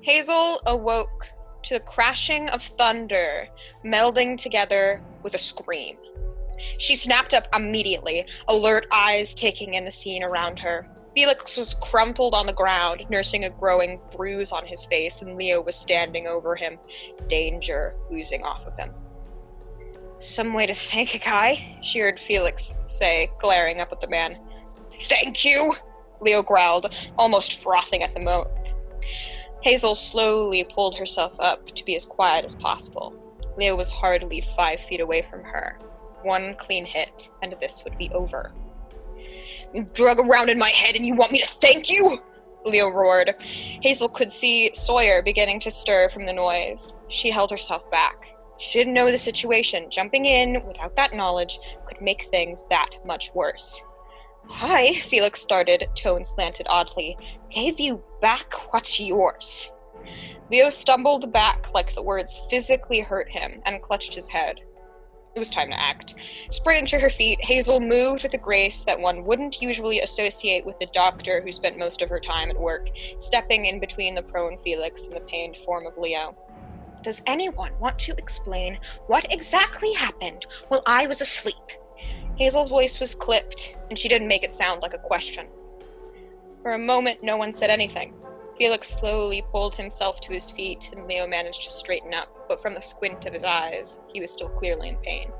Hazel awoke to the crashing of thunder, melding together with a scream. She snapped up immediately, alert eyes taking in the scene around her. Felix was crumpled on the ground, nursing a growing bruise on his face, and Leo was standing over him, danger oozing off of him. "Some way to thank a guy," she heard Felix say, glaring up at the man. "Thank you," Leo growled, almost frothing at the mouth. Hazel slowly pulled herself up to be as quiet as possible. Leo was hardly 5 feet away from her. One clean hit, and this would be over. "You drug around in my head and you want me to thank you?" Leo roared. Hazel could see Sawyer beginning to stir from the noise. She held herself back. She didn't know the situation. Jumping in without that knowledge could make things that much worse. "Hi," Felix started, tone slanted oddly. "Gave you back what's yours." Leo stumbled back like the words physically hurt him and clutched his head. It was time to act. Springing to her feet, Hazel moved with a grace that one wouldn't usually associate with the doctor who spent most of her time at work, stepping in between the prone Felix and the pained form of Leo. "Does anyone want to explain what exactly happened while I was asleep?" Hazel's voice was clipped, and she didn't make it sound like a question. For a moment, no one said anything. Felix slowly pulled himself to his feet, and Leo managed to straighten up, but from the squint of his eyes, he was still clearly in pain.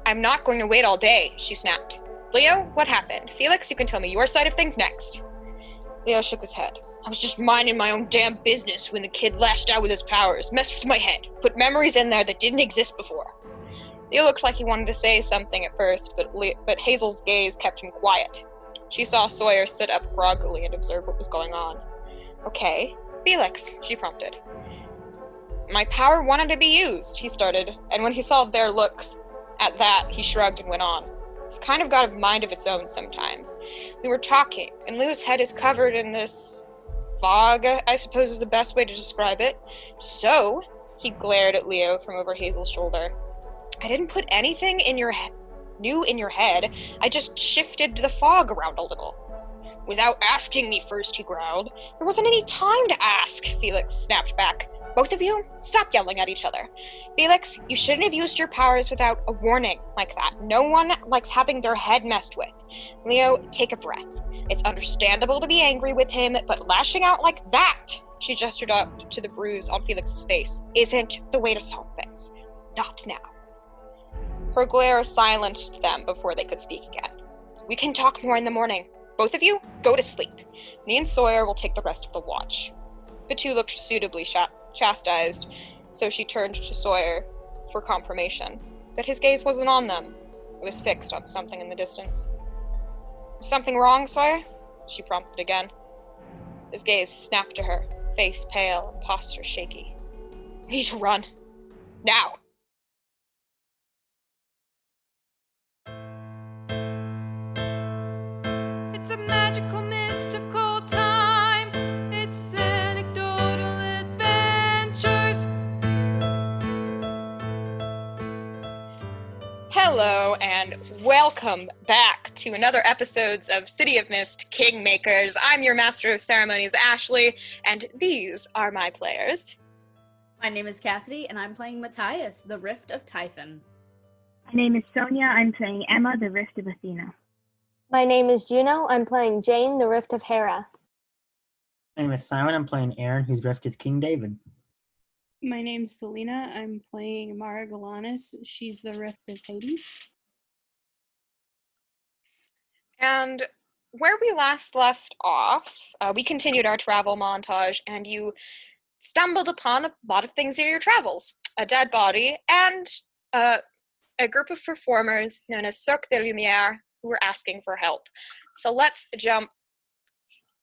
"I'm not going to wait all day," she snapped. "Leo, what happened? Felix, you can tell me your side of things next." Leo shook his head. "I was just minding my own damn business when the kid lashed out with his powers, messed with my head, put memories in there that didn't exist before." Leo looked like he wanted to say something at first, but Hazel's gaze kept him quiet. She saw Sawyer sit up groggily and observe what was going on. "Okay, Felix," she prompted. "My power wanted to be used," he started, and when he saw their looks at that, he shrugged and went on. "It's kind of got a mind of its own sometimes. We were talking, and Leo's head is covered in this fog, I suppose is the best way to describe it. So," he glared at Leo from over Hazel's shoulder, "I didn't put anything new in your head. I just shifted the fog around a little." "Without asking me first," he growled. "There wasn't any time to ask," Felix snapped back. "Both of you, stop yelling at each other. Felix, you shouldn't have used your powers without a warning like that. No one likes having their head messed with. Leo, take a breath. It's understandable to be angry with him, but lashing out like that," she gestured up to the bruise on Felix's face, "isn't the way to solve things. Not now." Her glare silenced them before they could speak again. "We can talk more in the morning. Both of you, go to sleep. Me and Sawyer will take the rest of the watch." The two looked suitably chastised, so she turned to Sawyer for confirmation. But his gaze wasn't on them. It was fixed on something in the distance. "Something wrong, Sawyer?" she prompted again. His gaze snapped to her, face pale and posture shaky. "We need to run. Now." It's a magical, mystical time. It's anecdotal adventures. Hello, and welcome back to another episodes of City of Mist Kingmakers. I'm your Master of Ceremonies, Ashley, and these are my players. My name is Cassidy, and I'm playing Matthias, the Rift of Typhon. My name is Sonya. I'm playing Emma, the Rift of Athena. My name is Juno. I'm playing Jane, the Rift of Hera. My name is Simon. I'm playing Aron, whose rift is King David. My name's Celina. I'm playing Mara Galanis. She's the Rift of Hades. And where we last left off, we continued our travel montage, and you stumbled upon a lot of things in your travels. A dead body, and a group of performers known as Cirque de Lumière who were asking for help. So let's jump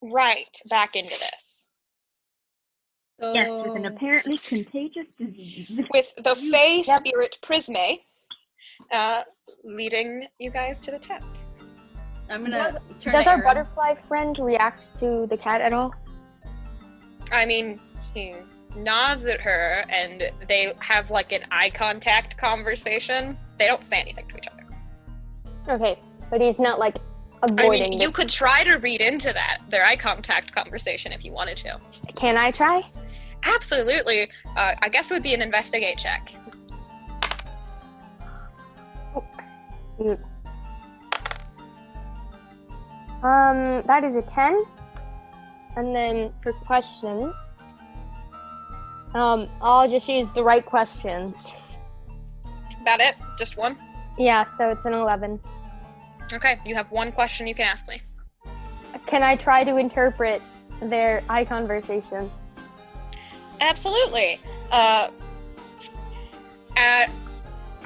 right back into this. Yes, with an apparently contagious disease. With the Fey Spirit Prisme leading you guys to the tent. I'm gonna turn Does to our Aron. butterfly friend react to the cat at all? I mean, he nods at her, and they have like an eye contact conversation. They don't say anything to each other. Okay, but he's not like I avoiding mean, you this. could try to read into that, their eye contact conversation, if you wanted to. Can I try? Absolutely. I guess it would be an investigate check. Shoot. That is a 10. And then for questions, I'll just use the right questions. That it? Just one? Yeah, so it's an 11. Okay, you have one question you can ask me. Can I try to interpret their eye conversation? Absolutely.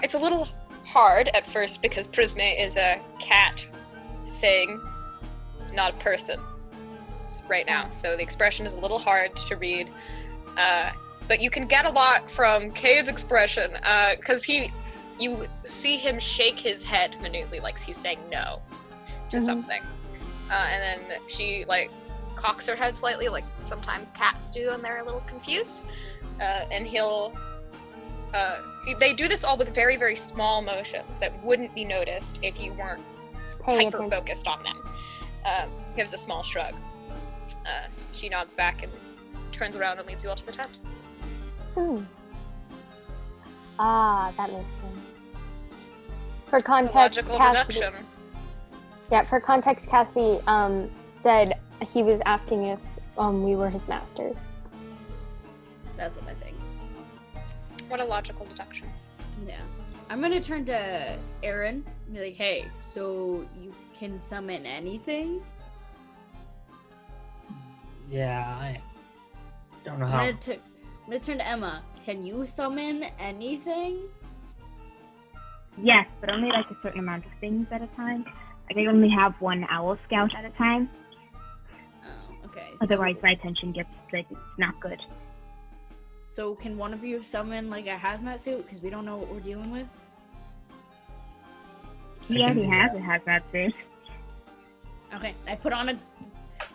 It's a little hard at first because Prisme is a cat thing, not a person right now. So the expression is a little hard to read. But you can get a lot from Cade's expression, because you see him shake his head minutely, like he's saying no to something. And then she, like, cocks her head slightly, like sometimes cats do when they're a little confused. And they do this all with very, very small motions that wouldn't be noticed if you weren't hyper-focused on them. Gives a small shrug. She nods back and turns around and leads you all to the tent. That makes sense. For context, Logical Cassidy, deduction. Yeah, for context, Cassidy said he was asking if we were his masters. That's what I think. What a logical deduction. Yeah. I'm gonna turn to Aron and be like, hey, so you can summon anything? Yeah, I don't know I'm how. gonna turn to Emma. Can you summon anything? Yes, but only like a certain amount of things at a time. Like I only have one owl scout at a time. Oh, okay. Otherwise, my attention gets like it's not good. So can one of you summon like a hazmat suit? Because we don't know what we're dealing with. He already has a hazmat suit. Okay, I put on a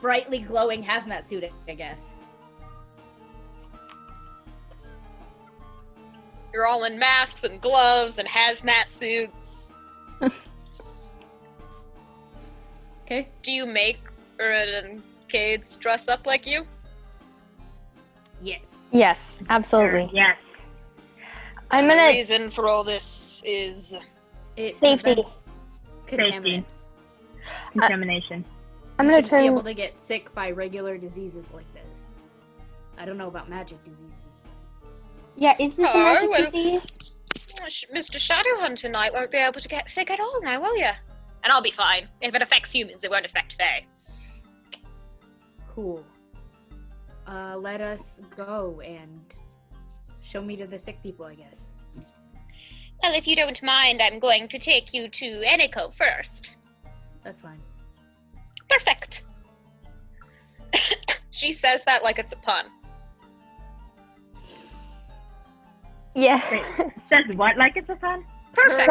brightly glowing hazmat suit, I guess. You're all in masks and gloves and hazmat suits. Okay. Do you make Aron and Cade's dress up like you? Yes. Yes, absolutely. Yes. I'm The gonna reason for all this is It Safety. prevents contaminants. Contamination. I'm gonna Shouldn't be turn. able to get sick by regular diseases like this. I don't know about magic diseases. Yeah, is this a Oh, magic well- disease? Mr. Shadowhunter tonight won't be able to get sick at all now, will ya? And I'll be fine. If it affects humans, it won't affect Fae. Cool. Let us go and show me to the sick people, I guess. Well, if you don't mind, I'm going to take you to Eniko first. That's fine. Perfect. She says that like it's a pun. Yeah. Says what? Like it's a fun? Perfect.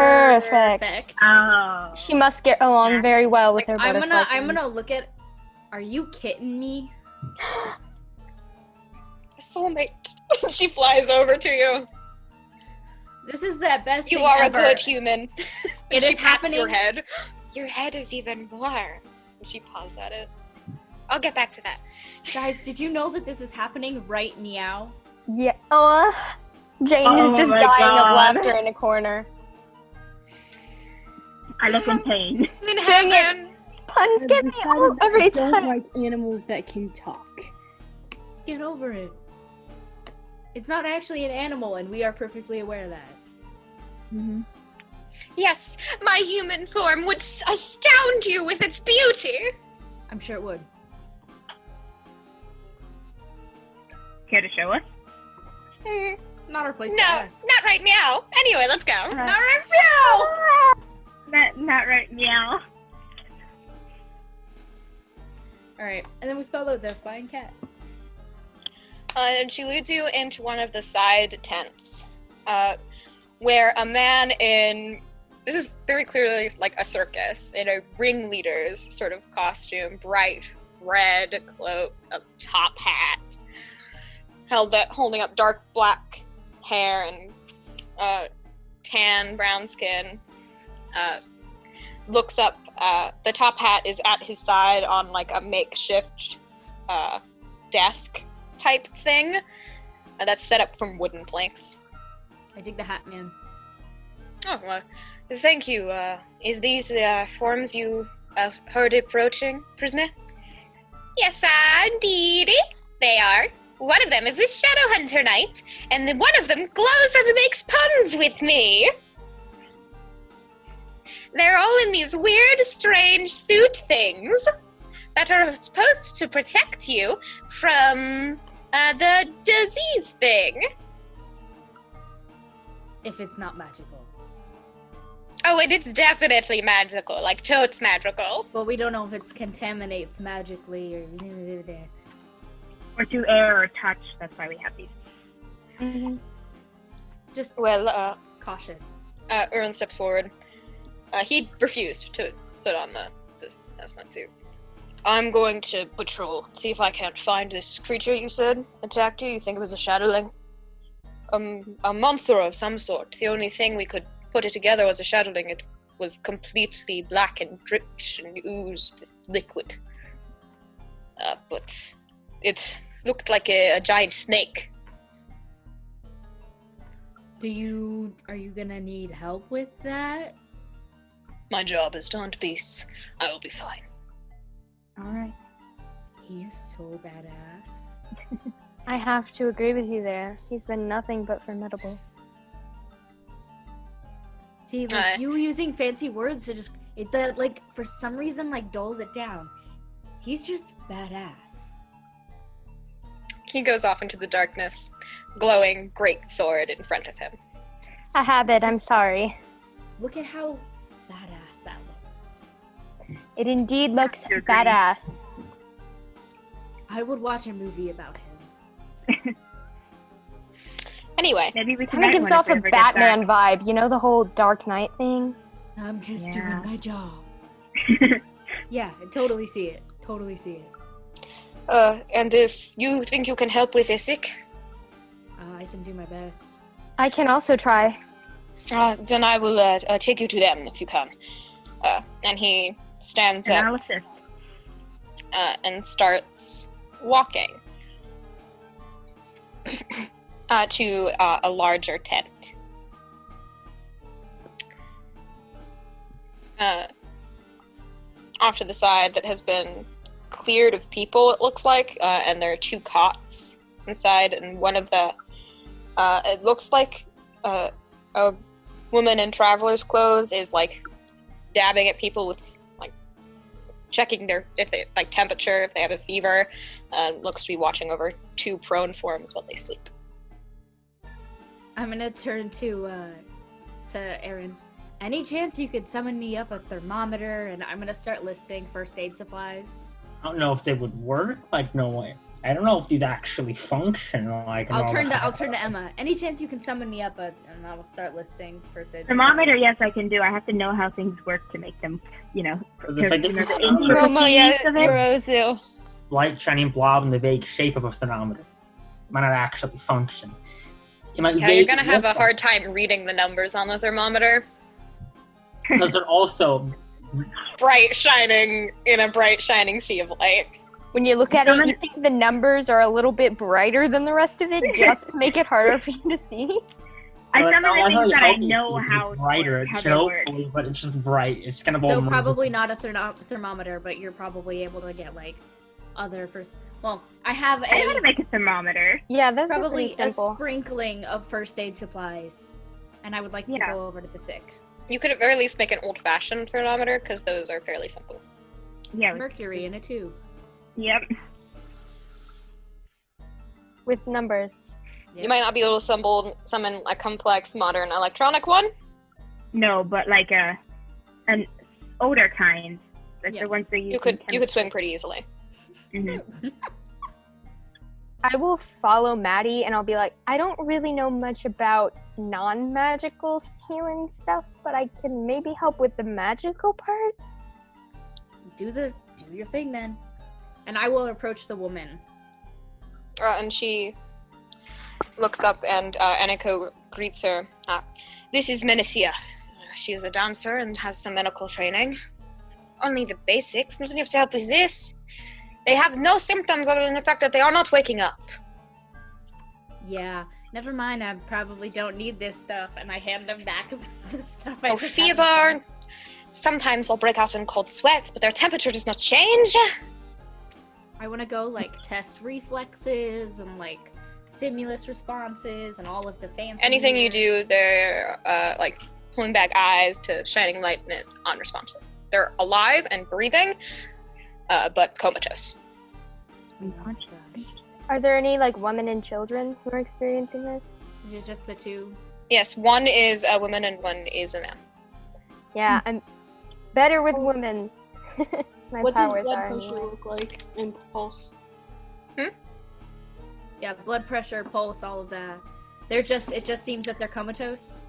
Perfect. Oh. She must get along very well with Like, her I'm butterfly. gonna look at. Are you kidding me? Soulmate. She flies over to you. This is the best. You thing are ever. a good human. It She is pats your happening. head. Your head is even warm. And she paws at it. I'll get back to that. Guys, did you know that this is happening right meow? Yeah. Jane Oh is just my dying God. of laughter in a corner. I look in pain. I'm in Dang it. heaven. Puns I've get me decided all that every I don't time. like animals that can talk. Get over it. It's not actually an animal, and we are perfectly aware of that. Mm-hmm. Yes, my human form would astound you with its beauty. I'm sure it would. Care to show us? Mm, Not our place to no, ask. not right now. Anyway, let's go. Not right meow! Not right, meow. Alright, and then we follow the flying cat. And she leads you into one of the side tents, where a man in, this is very clearly like a circus, in a ringleader's sort of costume, bright red cloak, a top hat, holding up dark black hair and tan brown skin, looks up. The top hat is at his side on like a makeshift desk type thing, that's set up from wooden planks. I dig the hat, man. Oh, well, thank you. Is these forms you heard approaching, Prisme? Yes, indeed. They are. One of them is a Shadowhunter Knight, and one of them glows and makes puns with me. They're all in these weird, strange suit things that are supposed to protect you from the disease thing. If it's not magical. Oh, and it's definitely magical, like totes magical. But we don't know if it contaminates magically or... Or to air or touch. That's why we have these. Mm-hmm. Just Well, caution. Aron steps forward. He refused to put on this hazmat suit. I'm going to patrol, see if I can't find this creature you said attacked you. You think it was a shadowling? A monster of some sort. The only thing we could put it together was a shadowling. It was completely black and rich and oozed this liquid. But it looked like a giant snake. Are you gonna need help with that? My job is to hunt beasts. I will be fine. Alright. He's so badass. I have to agree with you there. He's been nothing but formidable. See, like, you using fancy words to just... like, for some reason, like, dulls it down. He's just badass. He goes off into the darkness, glowing great sword in front of him. A habit, I'm sorry. Look at how badass that looks. It indeed looks Agree. badass. I would watch a movie about him. Anyway, Maybe we can Kind of write gives one off if a it ever gets Batman vibe. You know the whole Dark Knight thing? I'm just Yeah. doing my job. dark. Yeah, I totally see it. Totally see it. and if you think you can help with Isik, I can do my best. I can also try. then I will take you to them if you can. And he stands up Analysis. and starts walking to a larger tent. Off to the side that has been cleared of people, it looks like, and there are two cots inside, and one of the it looks like a woman in traveler's clothes is like dabbing at people with like checking their temperature, if they have a fever, looks to be watching over two prone forms while they sleep. I'm gonna turn to Aron. Any chance you could summon me up a thermometer, and I'm gonna start listing first aid supplies. I don't know if they would work. Like, no way. I don't know if these actually function. Like, I'll turn to Emma. Any chance you can summon me up and I will start listing first aid Thermometer, yes, I can do. I have to know how things work to make them, Because if I get the this intricacies of it. Yorozu. light shining blob in the vague shape of a thermometer, it might not actually function. It might Yeah, you're gonna vaguely have a look hard time reading the numbers on the thermometer. because they're also Bright shining in a bright shining sea of light. When you look at it, you think the numbers are a little bit brighter than the rest of it, just to make it harder for you to see. I Well, some of no, the I things really that I hope you know see how it's brighter. how It should they work. hopefully, but it's just bright. It's kind of all So moving. probably not a thermometer, but you're probably able to get like other first. Well, I have I know how to make a thermometer. Yeah, that's probably pretty a simple. sprinkling of first aid supplies, and I would like to Yeah. go over to the sick. You could at very least make an old-fashioned thermometer, because those are fairly simple. Yeah. Mercury in a tube. Yep. With numbers. You might not be able to summon a complex modern electronic one. No, but like an older kind, like Yeah. the ones they use. You could swing pretty easily. Mm-hmm. I will follow Mattie and I'll be like, I don't really know much about non-magical healing stuff, but I can maybe help with the magical part. Do your thing then, and I will approach the woman. And she looks up and Aniko greets her. This is Menesia. She is a dancer and has some medical training. Only the basics. Doesn't have to help with this. They have no symptoms other than the fact that they are not waking up. Yeah, never mind. I probably don't need this stuff, and I hand them back the stuff. I Oh, just haven't fever. done. Sometimes I'll break out in cold sweats, but their temperature does not change. I want to go like test reflexes and like stimulus responses and all of the fancy. Anything you do, they're like pulling back eyes to shining light and unresponsive. They're alive and breathing, but comatose. Are there any like women and children who are experiencing this? Is it just the two? Yes, one is a woman and one is a man. Yeah, I'm better with women. My What does powers blood are pressure anyway. look like and pulse? Yeah, blood pressure, pulse, all of that. It just seems that they're comatose.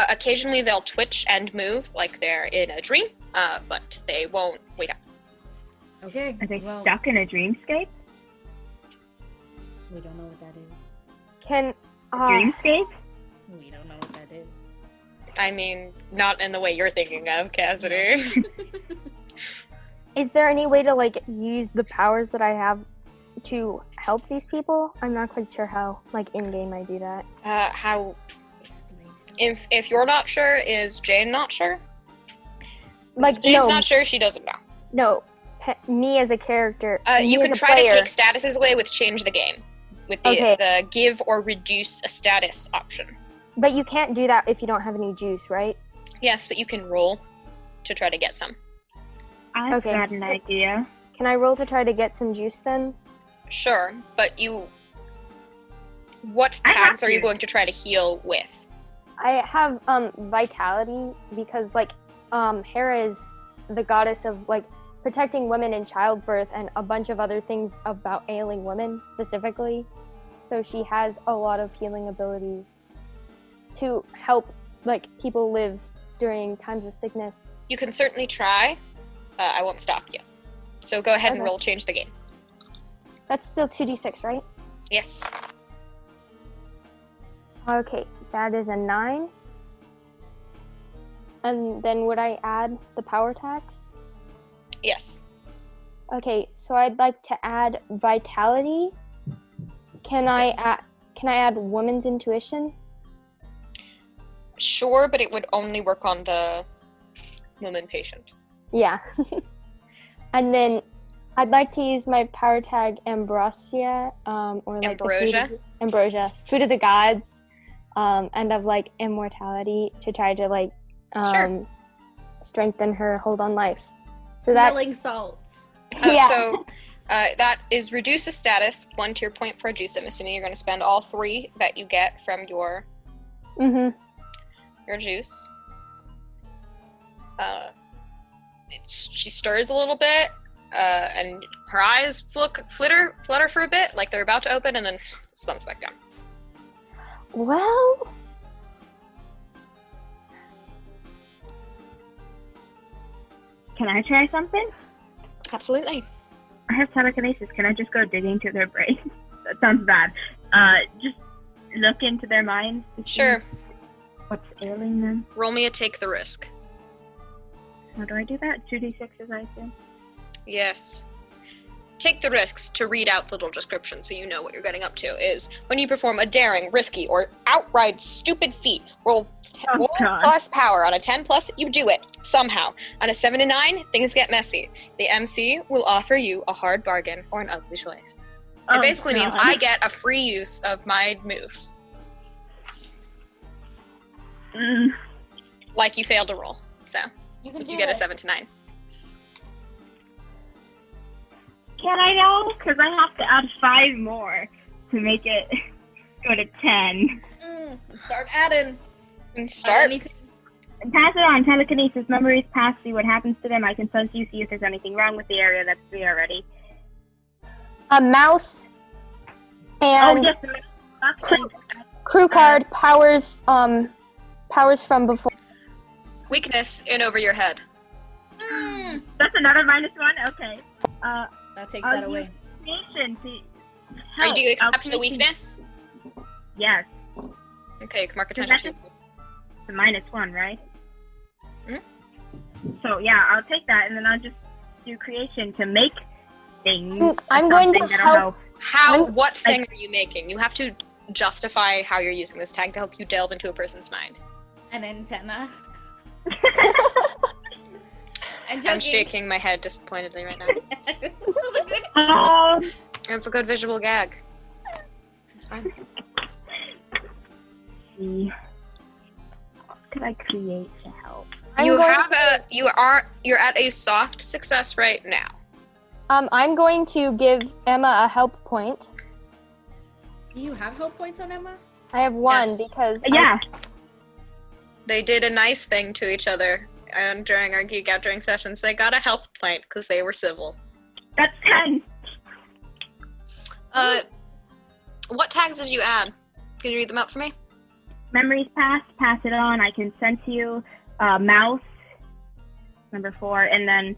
Occasionally they'll twitch and move like they're in a dream, but they won't wake up. Okay. Are they well, stuck in a dreamscape? we don't know what that is. Can Dreamscape? We don't know what that is. I mean, not in the way you're thinking of, Cassidy. is there any way to like use the powers that I have to help these people? I'm not quite sure how. Like in game, I do that. How? Explain. If you're not sure, is Jane not sure? Like Jane's no, not sure. She doesn't know. no. Me as a character. You me could as a try to player. take statuses away with change the game, with the, Okay. the give or reduce a status option. But you can't do that if you don't have any juice, right? Yes, but you can roll to try to get some. I've Okay. got an idea. Can I roll to try to get some juice then? Sure, but you. What I have tags are you to. going to try to heal with? I have vitality because like Hera is the goddess of like protecting women in childbirth and a bunch of other things about ailing women specifically. So she has a lot of healing abilities to help like people live during times of sickness. You can certainly try. I won't stop you. So go ahead and Okay. roll change the game. That's still 2d6, right? Yes. Okay, that is a 9. And then would I add the power tax? Yes. Okay, so I'd like to add vitality. Can I add woman's intuition? Sure, but it would only work on the woman patient. Yeah. And then I'd like to use my power tag Ambrosia, or like the Ambrosia? Ambrosia, food of the gods, and of like immortality to try to like Sure. strengthen her hold on life. So Smelling salts. yeah. So that is reduce the status, 1 tier point per juice. I'm assuming you're going to spend all 3 that you get from your juice. She stirs a little bit, and her eyes flutter for a bit, like they're about to open, and then slumps back down. Well, Can I try something? Absolutely. I have telekinesis. Can I just go digging to their brains? That sounds bad. Just look into their minds. To see Sure. What's ailing them? Roll me a take the risk. How do I do that? 2d6s, I assume. Yes. Take the risks to read out the little description so you know what you're getting up to. Is when you perform a daring, risky, or outright stupid feat, roll Oh, 1 God. plus power. On a 10 plus, you do it somehow. On a 7 to 9, things get messy. The MC will offer you a hard bargain or an ugly choice. It Oh, basically means God. I get a free use of my moves, Mm. like you failed to roll. So You can if do you get a this. 7 to 9. Can I know? Because I have to add 5 more to make it go to 10. Start adding. And start. Anything. Pass it on. Telekinesis. Memories pass. See what happens to them. I can sense you. See if there's anything wrong with the area. That's 3 already. a mouse and yes. crew card powers from before. Weakness in over your head. That's another -1? Okay. That takes I'll that away. use creation to Are help. you I'll accept the create- weakness? Yes. Okay, you can mark Does attention that to. It's a -1, right? Mhm. So yeah, I'll take that, and then I'll just do creation to make things. I'm or going to something that'll help- How? I'm- What thing are you making? You have to justify how you're using this tag to help you delve into a person's mind. An antenna. I'm shaking my head disappointedly right now. It's a good visual gag. It's fine. See. What could I create to help? You're at a soft success right now. I'm going to give Emma a help point. Do you have help points on Emma? I have one Yes. because They did a nice thing to each other, and during our Geek Out during sessions, they got a help point because they were civil. That's 10. What tags did you add? Can you read them out for me? Memories passed, pass it on. I can send to you. Mouse, number 4, and then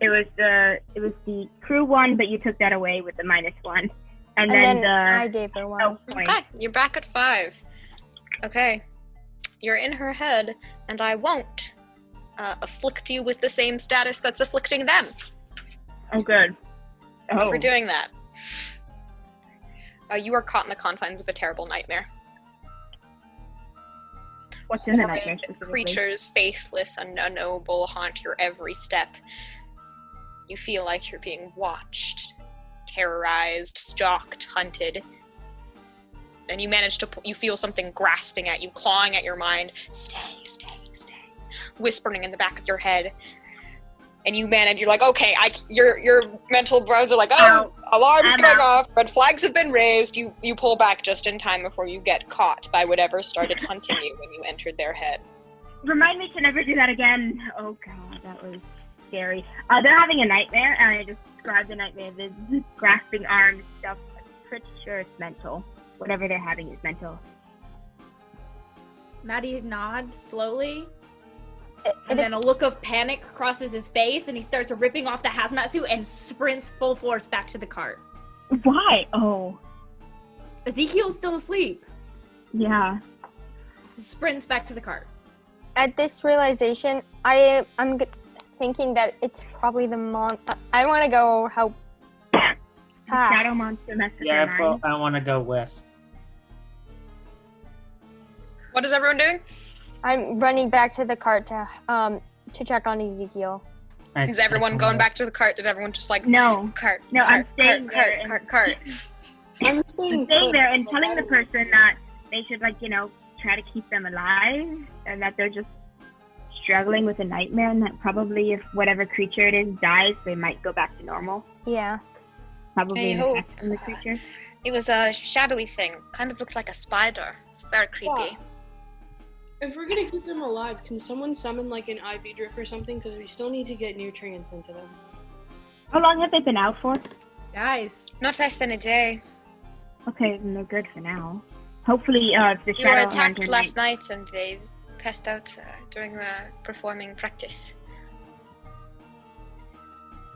it was the crew one, but you took that away with the -1, and then I gave her one. Point. Okay, you're back at 5. Okay, you're in her head, and I won't afflict you with the same status that's afflicting them. Oh, good. For doing that. You are caught in the confines of a terrible nightmare. What's in the nightmare specifically? Creatures, faceless and unknowable, haunt your every step. You feel like you're being watched, terrorized, stalked, hunted. Then you manage to, you feel something grasping at you, clawing at your mind. Stay, stay, stay. Whispering in the back of your head. And you manage, you're like, okay, your mental brows are like, oh, alarms going off, red flags have been raised. You pull back just in time before you get caught by whatever started hunting you when you entered their head. Remind me to never do that again. Oh god, that was scary. They're having a nightmare, and I just described the nightmare. The grasping arms stuff. I'm pretty sure it's mental. Whatever they're having is mental. Mattie nods slowly. And then a look of panic crosses his face, and he starts ripping off the hazmat suit and sprints full force back to the cart. Why? Oh. Ezekiel's still asleep. Yeah. Sprints back to the cart. At this realization, I'm thinking that it's probably the I want to go help. The shadow monster messed with your mind. I want to go west. What is everyone doing? I'm running back to the cart to check on Ezekiel. Is everyone going back to the cart? Did everyone just like no cart? No, cart, I'm staying cart, there. cart. I'm staying there and telling the person that they should try to keep them alive, and that they're just struggling with a nightmare, and that probably if whatever creature it is dies, they might go back to normal. Yeah. Probably I hope. in the creature. It was a shadowy thing. Kind of looked like a spider. It's very creepy. Yeah. If we're gonna keep them alive, can someone summon like an IV drip or something? Because we still need to get nutrients into them. How long have they been out for? Guys. Not less than a day. Okay, then they're good for now. Hopefully, if the You were shadow attacked hunter last night, and they passed out during performing practice.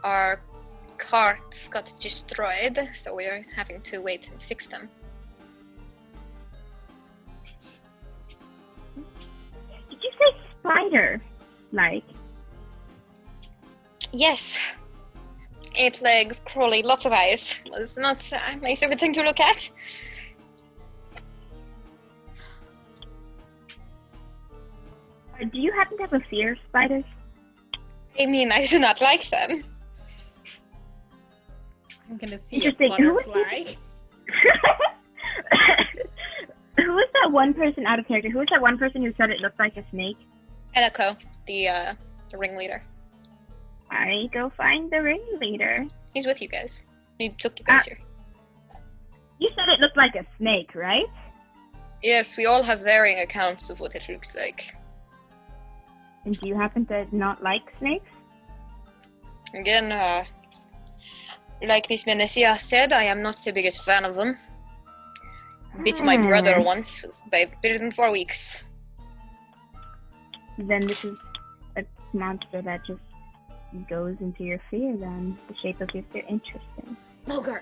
Our carts got destroyed, so we're having to wait and fix them. Did you say spider? Like? Yes. 8 legs, crawly, lots of eyes. Was not my favorite thing to look at. Do you happen to have a fear of spiders? I mean, I do not like them. I'm gonna see a Interesting. butterfly. Who was that one person out of character? Who was that one person who said it looked like a snake? Eleko, the ringleader. I go find the ringleader. He's with you guys. He took you guys here. You said it looked like a snake, right? Yes, we all have varying accounts of what it looks like. And do you happen to not like snakes? Again, like Miss Menesia said, I am not the biggest fan of them. Bit my brother once, was bigger than 4 weeks. Then this is a monster that just goes into your fear, then. The shape of your fear. Interesting. Logar.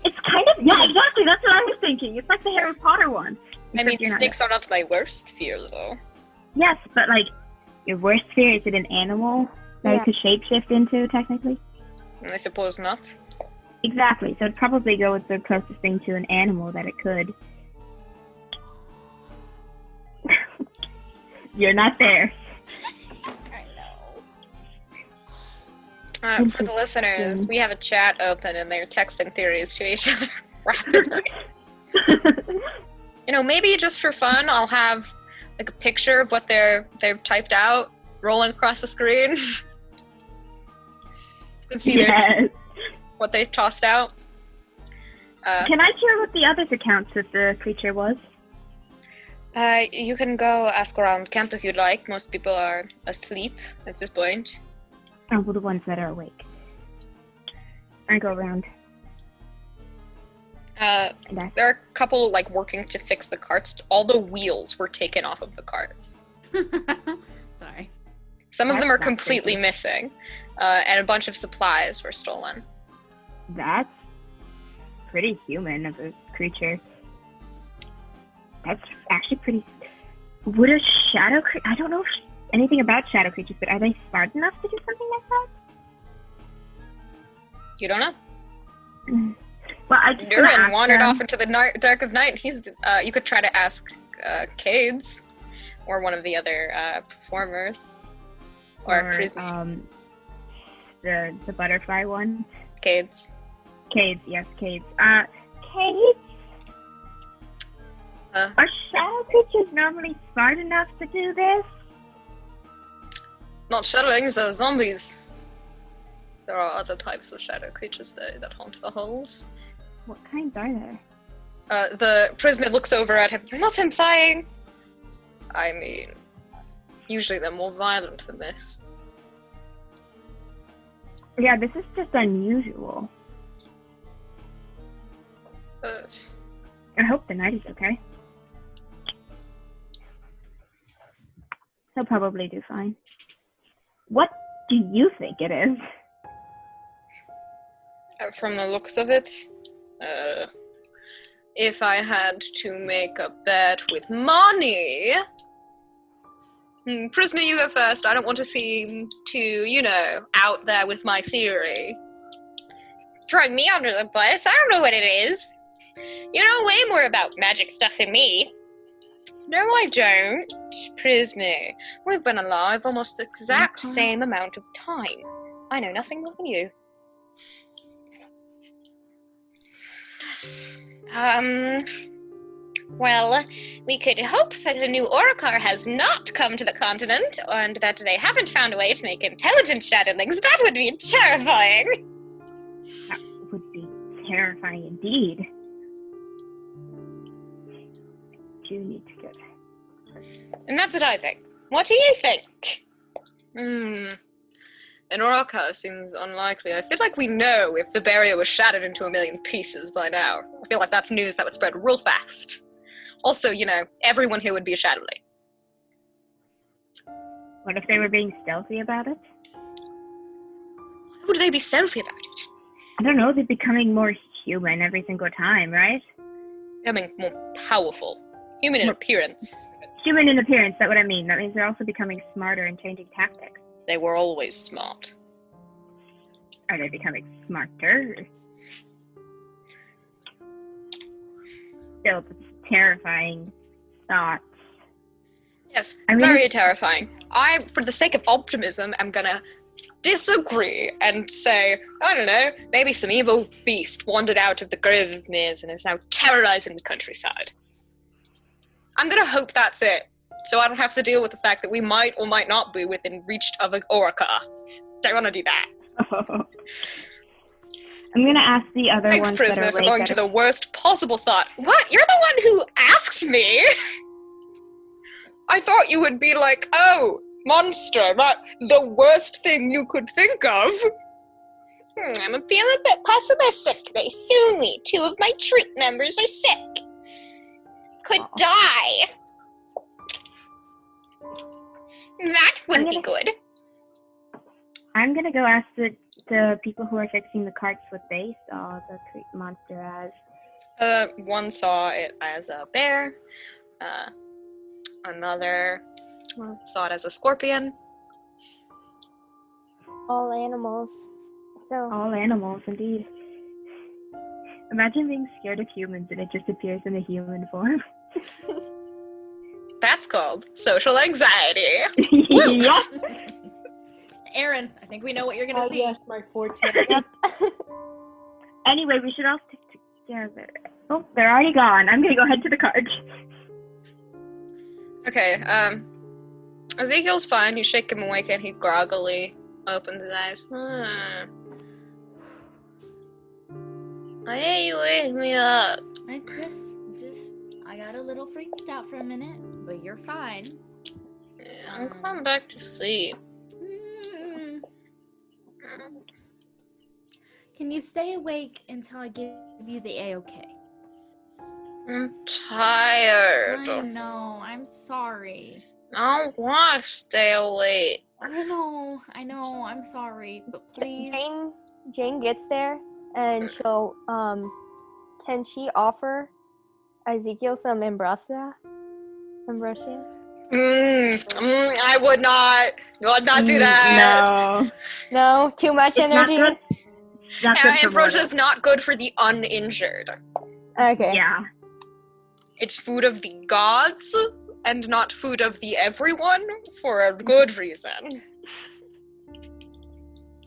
It's kind of, yeah, exactly, that's what I was thinking. It's like the Harry Potter one. I mean, snakes are not my worst fear, though. Yes, but like, your worst fear, is it an animal that it could shapeshift into, technically? I suppose not. Exactly, so it'd probably go with the closest thing to an animal that it could. You're not there. I know. For the listeners, we have a chat open and they're texting theories to each other rapidly. Maybe just for fun, I'll have like a picture of what they've typed out rolling across the screen. You can see what they've tossed out. Can I share what the other's accounts with the creature was? You can go ask around camp if you'd like. Most people are asleep at this point. Oh, well, the ones that are awake. I go around. There are a couple, working to fix the carts. All the wheels were taken off of the carts. Sorry. Some of them are completely missing. And a bunch of supplies were stolen. That's pretty human of a creature. That's actually pretty... Would a shadow creature... I don't know anything about shadow creatures, but are they smart enough to do something like that? You don't know? Well, Aron wandered off into the dark of night. You could try to ask Cades, or one of the other performers. Or Prismy. The butterfly one. Cades. Cades, yes, Cades. Cades? Are shadow creatures normally smart enough to do this? Not shadowlings, they're zombies. There are other types of shadow creatures that haunt the halls. What kinds are there? The Prismy looks over at him. You're not implying... I mean... Usually they're more violent than this. Yeah, this is just unusual. I hope the night is okay. He'll probably do fine. What do you think it is? From the looks of it, if I had to make a bet with money... Prismy, you go first. I don't want to seem too, out there with my theory. Throwing me under the bus? I don't know what it is. You know way more about magic stuff than me. No, I don't. Prismy, we've been alive almost the exact same amount of time. I know nothing more than you. Well, we could hope that a new Orcar has not come to the continent, and that they haven't found a way to make intelligent shadowlings. That would be terrifying! That would be terrifying indeed. You need to get... And that's what I think. What do you think? An Orca seems unlikely. I feel like we know if the barrier was shattered into 1,000,000 pieces by now. I feel like that's news that would spread real fast. Also, everyone here would be a shadowling. What if they were being stealthy about it? Why would they be stealthy about it? I don't know, they're becoming more human every single time, right? Becoming more powerful. Human in appearance. Human in appearance, that's what I mean. That means they're also becoming smarter and changing tactics. They were always smart. Are they becoming smarter? Still, it's terrifying thoughts. Yes, very terrifying. I, for the sake of optimism, am gonna disagree and say, I don't know, maybe some evil beast wandered out of the Grove of Mirrors and is now terrorizing the countryside. I'm gonna hope that's it, so I don't have to deal with the fact that we might or might not be within reach of an Orca. Don't want to do that. I'm gonna ask the other Thanks, ones prisoner, that are for going to the worst possible thought. What? You're the one who asked me? I thought you would be like, oh, monster, but the worst thing you could think of. I'm feeling a bit pessimistic today. Soonly, 2 of my troop members are sick. Could die. That wouldn't be good. I'm gonna go ask the people who are fixing the carts what they saw the monster as. One saw it as a bear. Another saw it as a scorpion. All animals. So All animals, indeed. Imagine being scared of humans and it just appears in a human form. That's called social anxiety. Yep. Aaron, I think we know what you're gonna see. Yes, my forte. Anyway, we should all stick together. Oh, they're already gone. I'm gonna go head to the cards. Okay, Ezekiel's fine. You shake him awake and he groggily opens his eyes. Why did you wake me up? I I got a little freaked out for a minute, but you're fine. Yeah, I'm going back to sleep. Mm. Can you stay awake until I give you the A-OK? I'm tired. I know, I'm sorry. I don't want to stay awake. I know, I'm sorry, but please. Jane gets there and she'll can she offer Ezekiel some ambrosia? I would not do that. No, too much energy. Ambrosia is not good for the uninjured. Okay. Yeah. It's food of the gods and not food of the everyone for a good reason.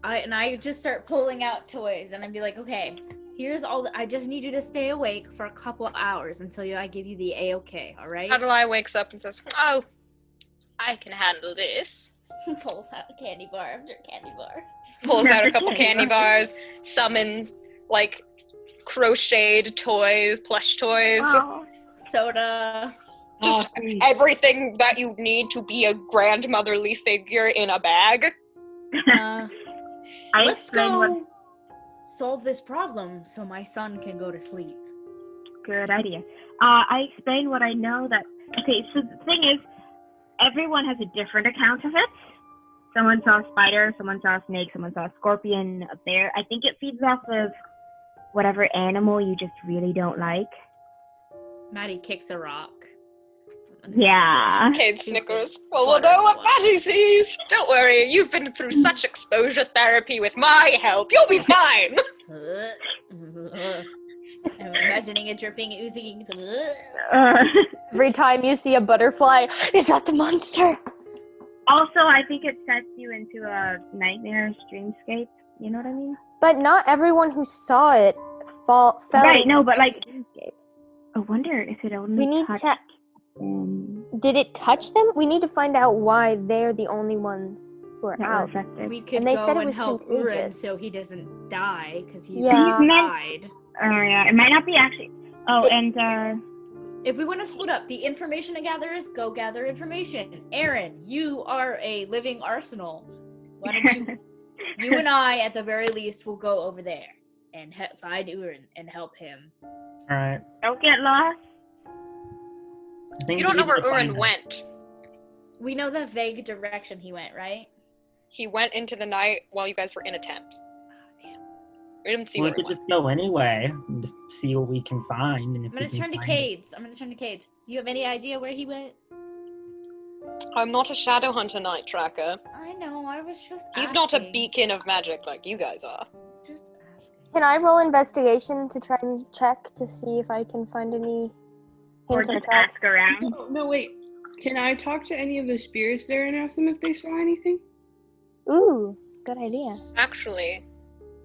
I just start pulling out toys and I'd be like, okay, here's I just need you to stay awake for a couple hours until I give you the A-OK, all right? Adelaide wakes up and says, "Oh, I can handle this." Pulls out a candy bar after candy bar. Pulls out a couple candy bars, summons, like, crocheted toys, plush toys. Oh. Soda. Just everything that you need to be a grandmotherly figure in a bag. Let's go solve this problem so my son can go to sleep. Good idea. I explain what I know that... Okay, so the thing is, everyone has a different account of it. Someone saw a spider, someone saw a snake, someone saw a scorpion, a bear. I think it feeds off of whatever animal you just really don't like. Mattie kicks a rock. Yeah. Kate snickers. Well, we'll know what Mattie sees. Don't worry, you've been through such exposure therapy with my help. You'll be fine. I'm imagining it dripping, oozing. Every time you see a butterfly, is that the monster? Also, I think it sets you into a nightmare dreamscape. You know what I mean? But not everyone who saw it fell Right, into no, but like... dreamscape. I wonder if it only We need touched to... Did it touch them? We need to find out why they're the only ones who are that were out. affected. We could And they go said it and was help Aron contagious. so he doesn't die, because he's Yeah. died. Oh, yeah. It might not be actually... Oh, and, If we want to split up, the information gatherers go gather information. Aron, you are a living arsenal. Why don't you and I, at the very least, will go over there and find Aron and help him. Alright. don't get lost. You don't know where Aron went. We know the vague direction he went, right? He went into the night while you guys were in a tent. Damn. We didn't see We where he could went. just go anyway and just see what we can find. And if I'm gonna we can turn to find Cades. Do you have any idea where he went? I'm not a shadow hunter night tracker. I know, I was just He's not a asking. beacon of magic like you guys are. Just asking. Can I roll investigation to try and check to see if I can find any Or hints or just tracks? ask around. No, wait. Can I talk to any of the spirits there and ask them if they saw anything? Ooh, good idea. Actually,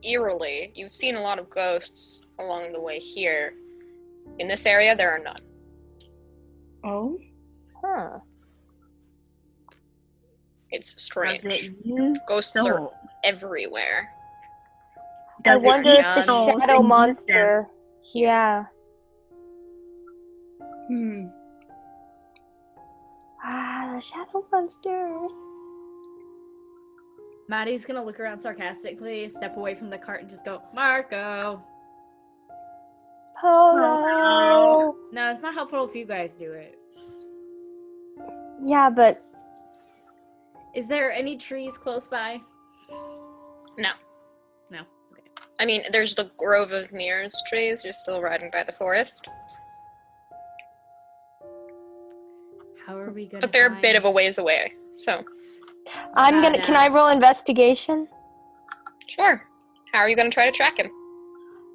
eerily, you've seen a lot of ghosts along the way here. In this area, there are none. Oh? Huh. It's Does strange. it use Ghosts are soul? everywhere. I Does it wonder use if the souls and shadow use monster. Yeah. The shadow monster. Maddie's gonna look around sarcastically, step away from the cart, and just go, Marco! Polo. No, it's not helpful if you guys do it. Yeah, but Is there any trees close by? No. No. Okay. I mean, there's the Grove of Mirrors trees. You're still riding by the forest. How are we gonna But they're a bit of a find- ways away, so... I'm gonna. Can I Badass. roll investigation? Sure. How are you going to try to track him?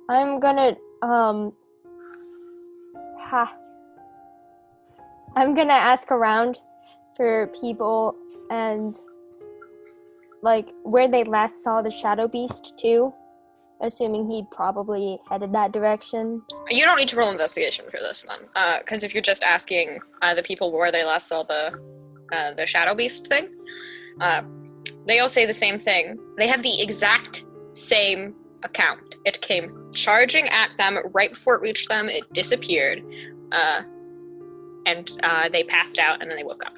I'm gonna. I'm gonna ask around for people and like where they last saw the Shadow Beast too, assuming he probably headed that direction. You don't need to roll investigation for this then, because if you're just asking the people where they last saw the Shadow Beast thing, they all say the same thing. They have the exact same account. It came charging at them right before it reached them. It disappeared, and they passed out, and then they woke up.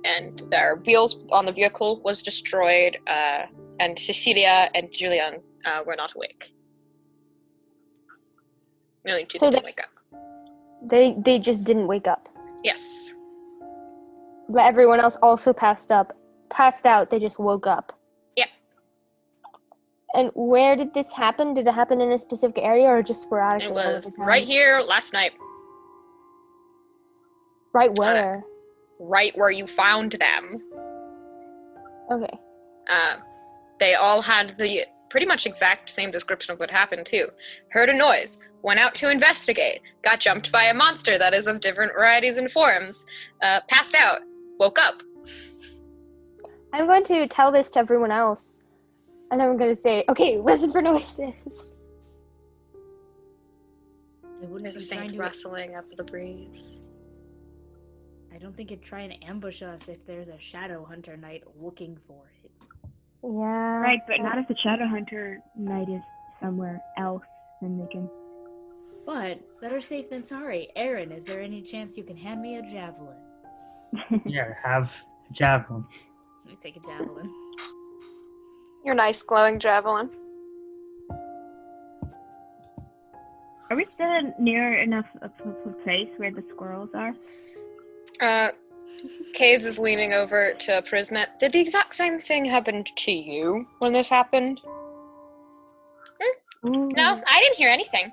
And their wheels on the vehicle was destroyed, and Cecilia and Julian were not awake. The only two So that didn't wake up. They just didn't wake up. Yes. But everyone else also passed out, they just woke up. Yep. And where did this happen? Did it happen in a specific area or just sporadically? It all over was town? right here last night. Right where? Right where you found them. Okay. They all had the pretty much exact same description of what happened too. Heard a noise, went out to investigate, got jumped by a monster that is of different varieties and forms, passed out, woke up. I'm going to tell this to everyone else. And then I'm going to say, okay, listen for noises. There's a faint rustling up the breeze. I don't think it'd try and ambush us if there's a shadow hunter knight looking for it. Yeah. Right, but not if the Shadow Hunter Knight is somewhere else, then they can... But better safe than sorry. Aron, is there any chance you can hand me a javelin? Yeah, have a javelin. Let me take a javelin. Your nice glowing javelin. Are we still near enough of a place where the squirrels are? Caves is leaning over to Prismet. Did the exact same thing happen to you when this happened? No, I didn't hear anything.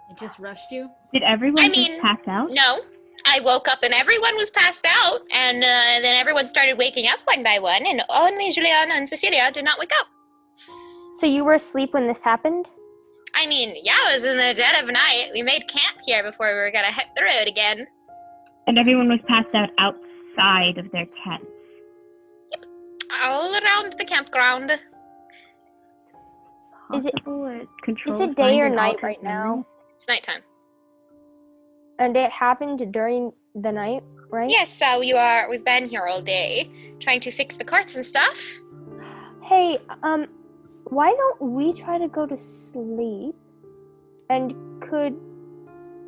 It just rushed you? Did everyone I mean, just pass out? No. I woke up and everyone was passed out, and then everyone started waking up one by one, and only Juliana and Cecilia did not wake up. So you were asleep when this happened? I mean, yeah, it was in the dead of night. We made camp here before we were gonna hit the road again. And everyone was passed out outside of their tents. All around the campground. Is it- Control Is it day find or and night alter right memories? now? It's nighttime. And it happened during the night, right? Yes, so we've been here all day, trying to fix the carts and stuff. Hey, why don't we try to go to sleep? And could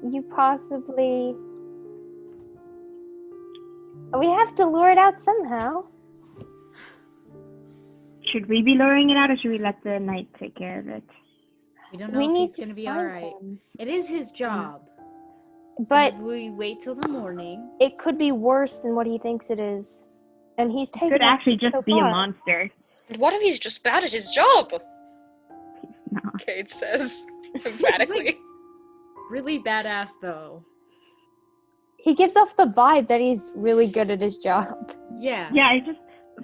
you possibly... We have to lure it out somehow. Should we be luring it out, or should we let the knight take care of it? We don't know We if need he's to gonna be find alright. him. It is his job. But So we wait till the morning. it could be worse than what he thinks it is. And he's taken Could us actually just so be a far. monster. And what if he's just bad at his job? No. Cade says, emphatically. Really badass though. He gives off the vibe that he's really good at his job. Yeah. Yeah, it just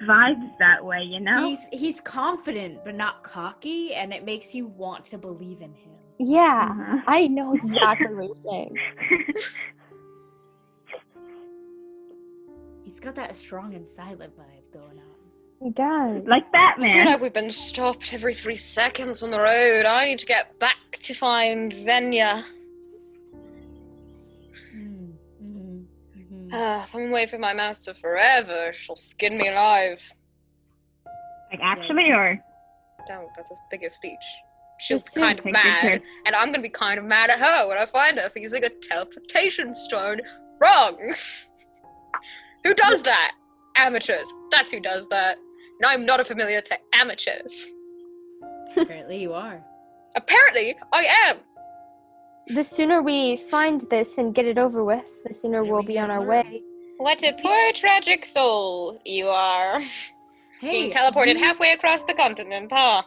vibes that way, you know? He's confident but not cocky, and it makes you want to believe in him. Yeah, Uh-huh. I know exactly what you're saying. He's got that strong and silent vibe going on. He does. Like I feel Batman. like we've been stopped every 3 seconds on the road. I need to get back to find Venya. If I'm away from my master forever, she'll skin me alive. Like actually, or No, that's a figure of speech. She's Just kind of take mad, your- and I'm gonna be kind of mad at her when I find her for using a teleportation stone. Wrong! Who does that? Amateurs. That's who does that. And I'm not a familiar to amateurs. Apparently you are. Apparently, I am! The sooner we find this and get it over with, the sooner Then we'll we be can on our learn. way. What a poor, tragic soul you are. Hey, Being teleported you- halfway across the continent, huh?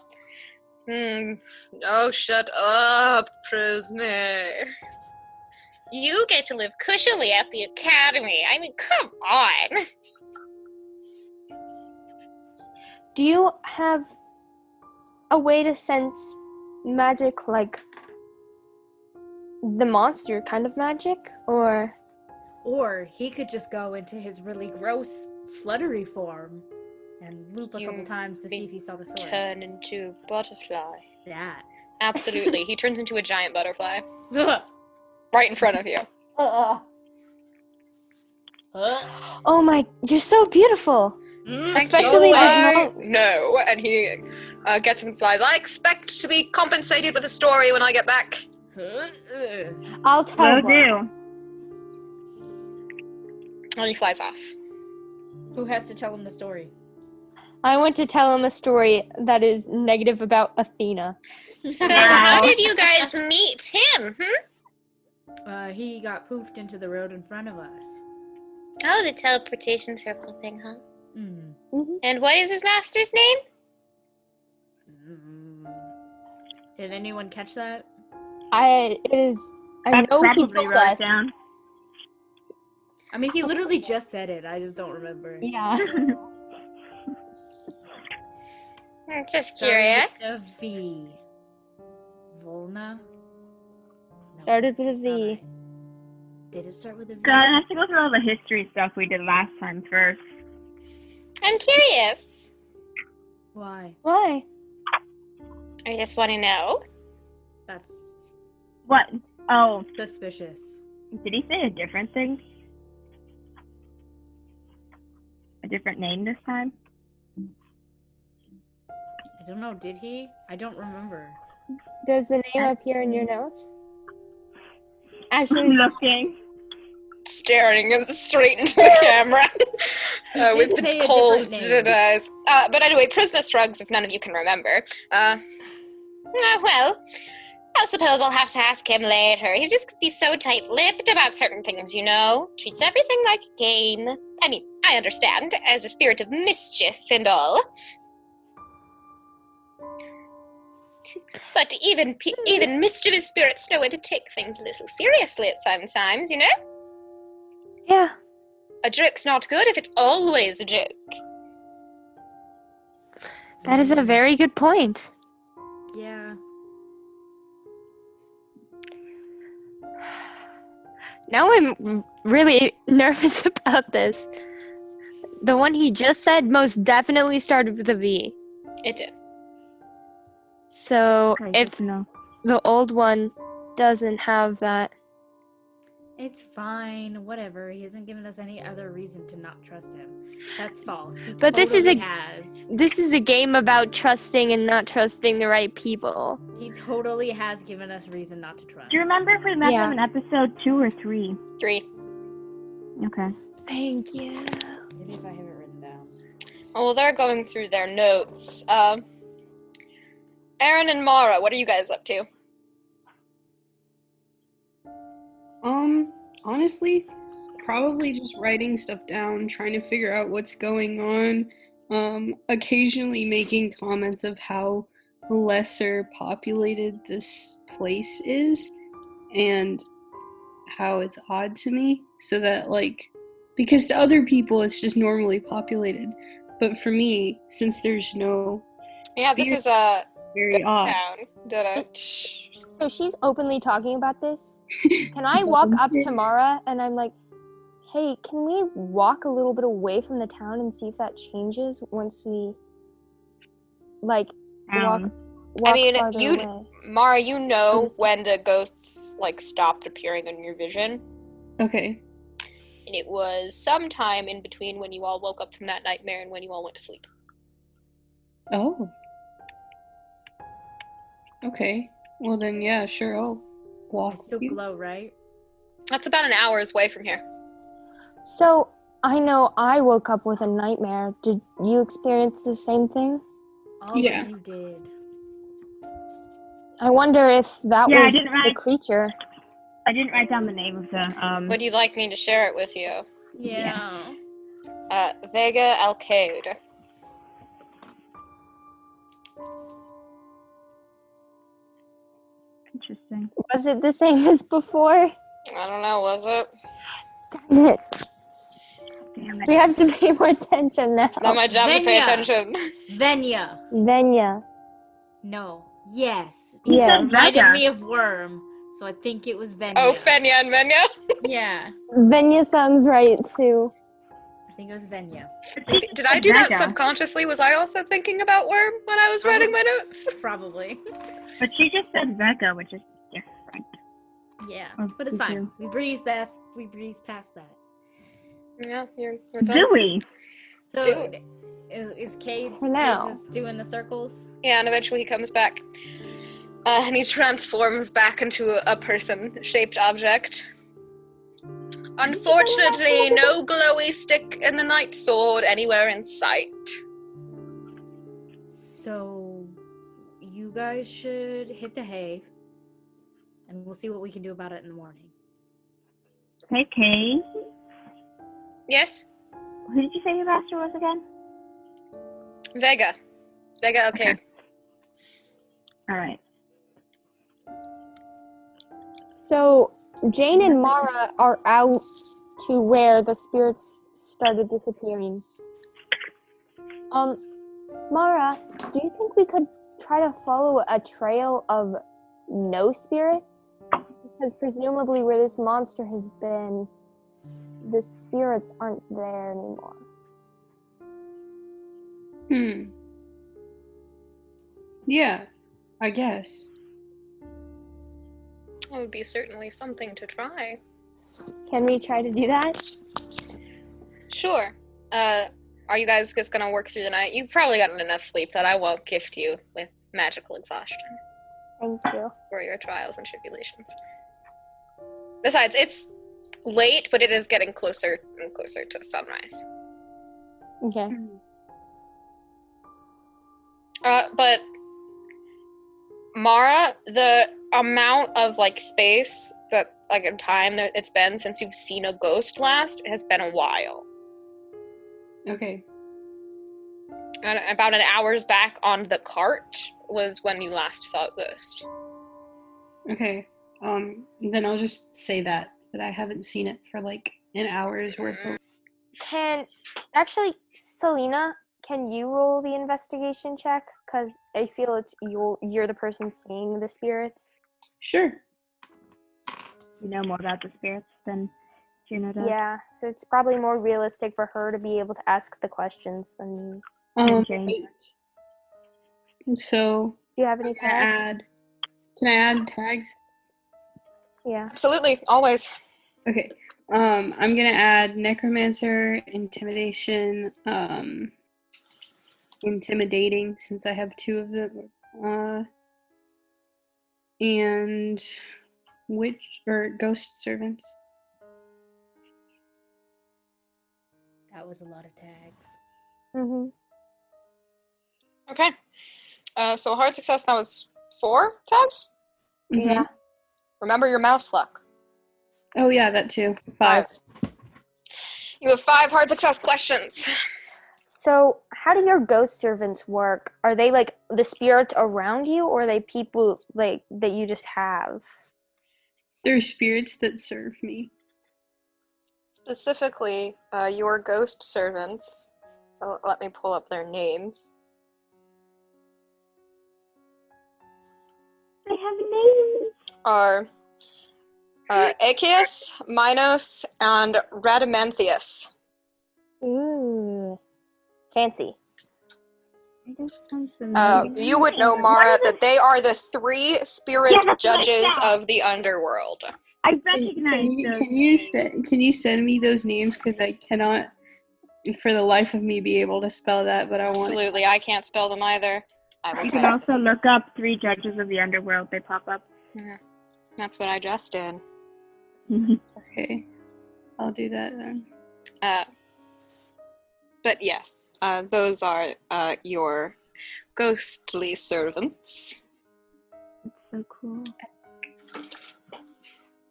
Oh, shut up, Prisme. You get to live cushily at the academy. I mean, come on. Do you have a way to sense magic, like the monster kind of magic? Or Or he could just go into his really gross fluttery form and loop a couple times to see if he saw the sword. Turn into a butterfly. That. Absolutely. He turns into a giant butterfly. Right in front of you. Oh my, you're so beautiful. Especially that No. And he gets and flies. I expect to be compensated with a story when I get back. I'll tell Will do. And he flies off. Who has to tell him the story? I want to tell him a story that is negative about Athena. So how did you guys meet him? He got poofed into the road in front of us. Oh, the teleportation circle thing, huh? Mm. And what is his master's name? Did anyone catch that? I know he Probably told wrote us. it down. I mean, he literally just said it. I just don't remember. Yeah. I'm just Started curious. with a V. Volna? No, Started with a V. not right. Did it start with a V? God, I have to go through all the history stuff we did last time first. I'm curious. Why? Why? I just want to know. That's What? Oh, suspicious. did he say a different thing? A different name this time? I don't know, did he? I don't remember. Does the name appear in your notes? I'm Actually, looking. Staring straight into the camera with did say the a cold different name. eyes. But anyway, Prisma shrugs if none of you can remember. Well, I suppose I'll have to ask him later. He just be so tight-lipped about certain things, you know? Treats everything like a game. I mean, I understand, as a spirit of mischief and all. But even mischievous spirits know when to take things a little seriously at sometimes, you know? yeah. A joke's not good if it's always a joke. That is a very good point. Yeah. Now I'm really nervous about this. The one he just said most definitely started with a V. It did. So Okay, if good to know. the old one doesn't have that, It's fine, whatever. He hasn't given us any other reason to not trust him. That's false. He But this is totally a- has. this is a game about trusting and not trusting the right people. He totally has given us reason not to trust. Do you remember if we met Yeah. him in episode 2 or 3? 3. Okay. Thank you. Maybe if I have it written down. Oh, well, they're going through their notes. Aron and Mara, what are you guys up to? Honestly, probably just writing stuff down, trying to figure out what's going on. Occasionally making comments of how lesser populated this place is and how it's odd to me, so that, like, because to other people it's just normally populated, but for me, since there's no Yeah, this is a very odd. town. So she's openly talking about this. Can I walk up to Mara and I'm like, hey, can we walk a little bit away from the town and see if that changes once we, like, walk I mean, farther you'd- away? Mara, you know This- when the ghosts, like, stopped appearing in your vision. Okay. And it was sometime in between when you all woke up from that nightmare and when you all went to sleep. Oh. Okay. Well then, yeah, sure, I'll walk I still with you. glow, right? That's about an hour's away from here. So, I know I woke up with a nightmare. Did you experience the same thing? All Yeah. that you did. I wonder if that Yeah, I was didn't the write- creature. I didn't write down the name of the Would you like me to share it with you? Yeah. Vega Alcade. interesting. Was it the same as before? I don't know, was it? Damn it. Damn it. We have to pay more attention now. It's not my job to pay Venya. attention. Venya. Venya. No. Yes. Yeah. It reminded Vega. me of Worm. So I think it was Venya. Oh, Fenya and Venya. Yeah, Venya sounds right too. I think it was Venya. Did I do that Vega. subconsciously? Was I also thinking about Worm when I was writing my notes? Probably. But she just said Vega, which is different. Yeah, Oh, but it's me fine. too. We breeze past that. Yeah, you're done. Do we? So Dude. is Cades For now. is doing the circles? Yeah, and eventually he comes back. And he transforms back into a person-shaped object. Unfortunately, no glowy stick in the night sword anywhere in sight. So you guys should hit the hay, and we'll see what we can do about it in the morning. Okay. Yes? Who did you say your master was again? Vega. Vega, okay. All right. So Jane and Mara are out to where the spirits started disappearing. Mara, do you think we could try to follow a trail of no spirits? Because presumably where this monster has been, the spirits aren't there anymore. Yeah, I guess. That would be certainly something to try. Can we try to do that? Sure. Are you guys just gonna work through the night? You've probably gotten enough sleep that I won't gift you with magical exhaustion Thank you. for your trials and tribulations. Besides, it's late, but it is getting closer and closer to sunrise. Okay. But Mara, the amount of space that in time that it's been since you've seen a ghost last has been a while. Okay. And about an hour's back on the cart was when you last saw a ghost. Okay. Then I'll just say that I haven't seen it for an hour's worth of. Actually, Celina, can you roll the investigation check? Because I feel it's you're the person seeing the spirits. Sure. You know more about the spirits than Juno does. Yeah, so it's probably more realistic for her to be able to ask the questions than me. Jane. 8. So Do you have any tags? Can I add tags? Yeah. Absolutely, always. Okay. I'm gonna add necromancer, intimidation, intimidating, since I have 2 of them, and witch or ghost servants. That was a lot of tags. Mm-hmm. Okay. So hard success, that was 4 tags? Mhm. Yeah. Remember your mouse luck. Oh yeah, that too. 5. You have 5 hard success questions. So, how do your ghost servants work? Are they the spirits around you, or are they people that you just have? They're spirits that serve me. Specifically, your ghost servants, let me pull up their names, They have names. are Achaeus, Minos, and Radamanthius. Ooh, fancy. You would know, Mara, that they are the 3 spirit Yeah, that's what I judges thought. of the underworld. I Can recognize you send me those names, because I cannot for the life of me be able to spell that, but I want. Absolutely, I can't spell them either. I will You can type. also look up 3 judges of the underworld. They pop up. That's what I just did. Okay, I'll do that then. But yes, those are your ghostly servants. It's so cool.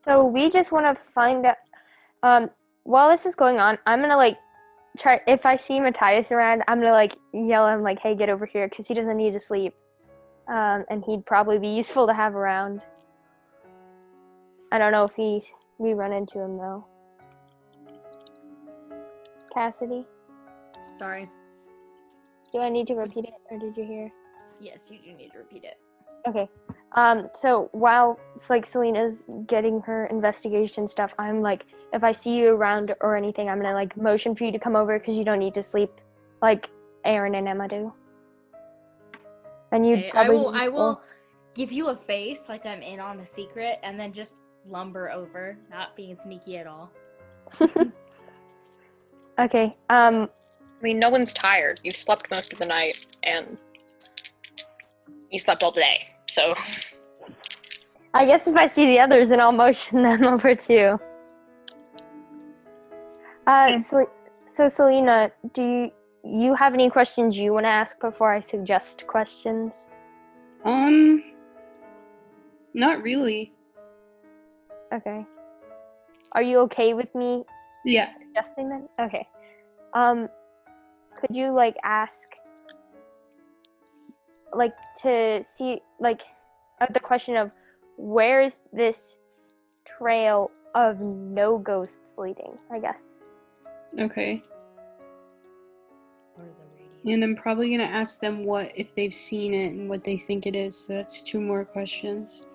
So we just want to find out. While this is going on, I'm gonna try. If I see Matthias around, I'm gonna yell at him "Hey, get over here!" because he doesn't need to sleep, and he'd probably be useful to have around. I don't know if we run into him though. Cassidy, Sorry. do I need to repeat it, or did you hear? Yes, you do need to repeat it. Okay. So while it's like Celina's getting her investigation stuff, I'm like, if I see you around or anything, I'm gonna like motion for you to come over because you don't need to sleep like Aron and Emma do. And you'd Okay, probably I will give you a face like I'm in on a secret, and then just lumber over, not being sneaky at all. Okay. I mean, no one's tired. You've slept most of the night, and you slept all day, so... I guess if I see the others, then I'll motion them over too. So Celina, do you have any questions you want to ask before I suggest questions? Not really. Okay. Are you okay with me Yeah. suggesting them? Okay. Could you like ask, like to see like the question of where is this trail of no ghosts leading? I guess. Okay. And I'm probably gonna ask them if they've seen it and what they think it is. So that's 2 more questions.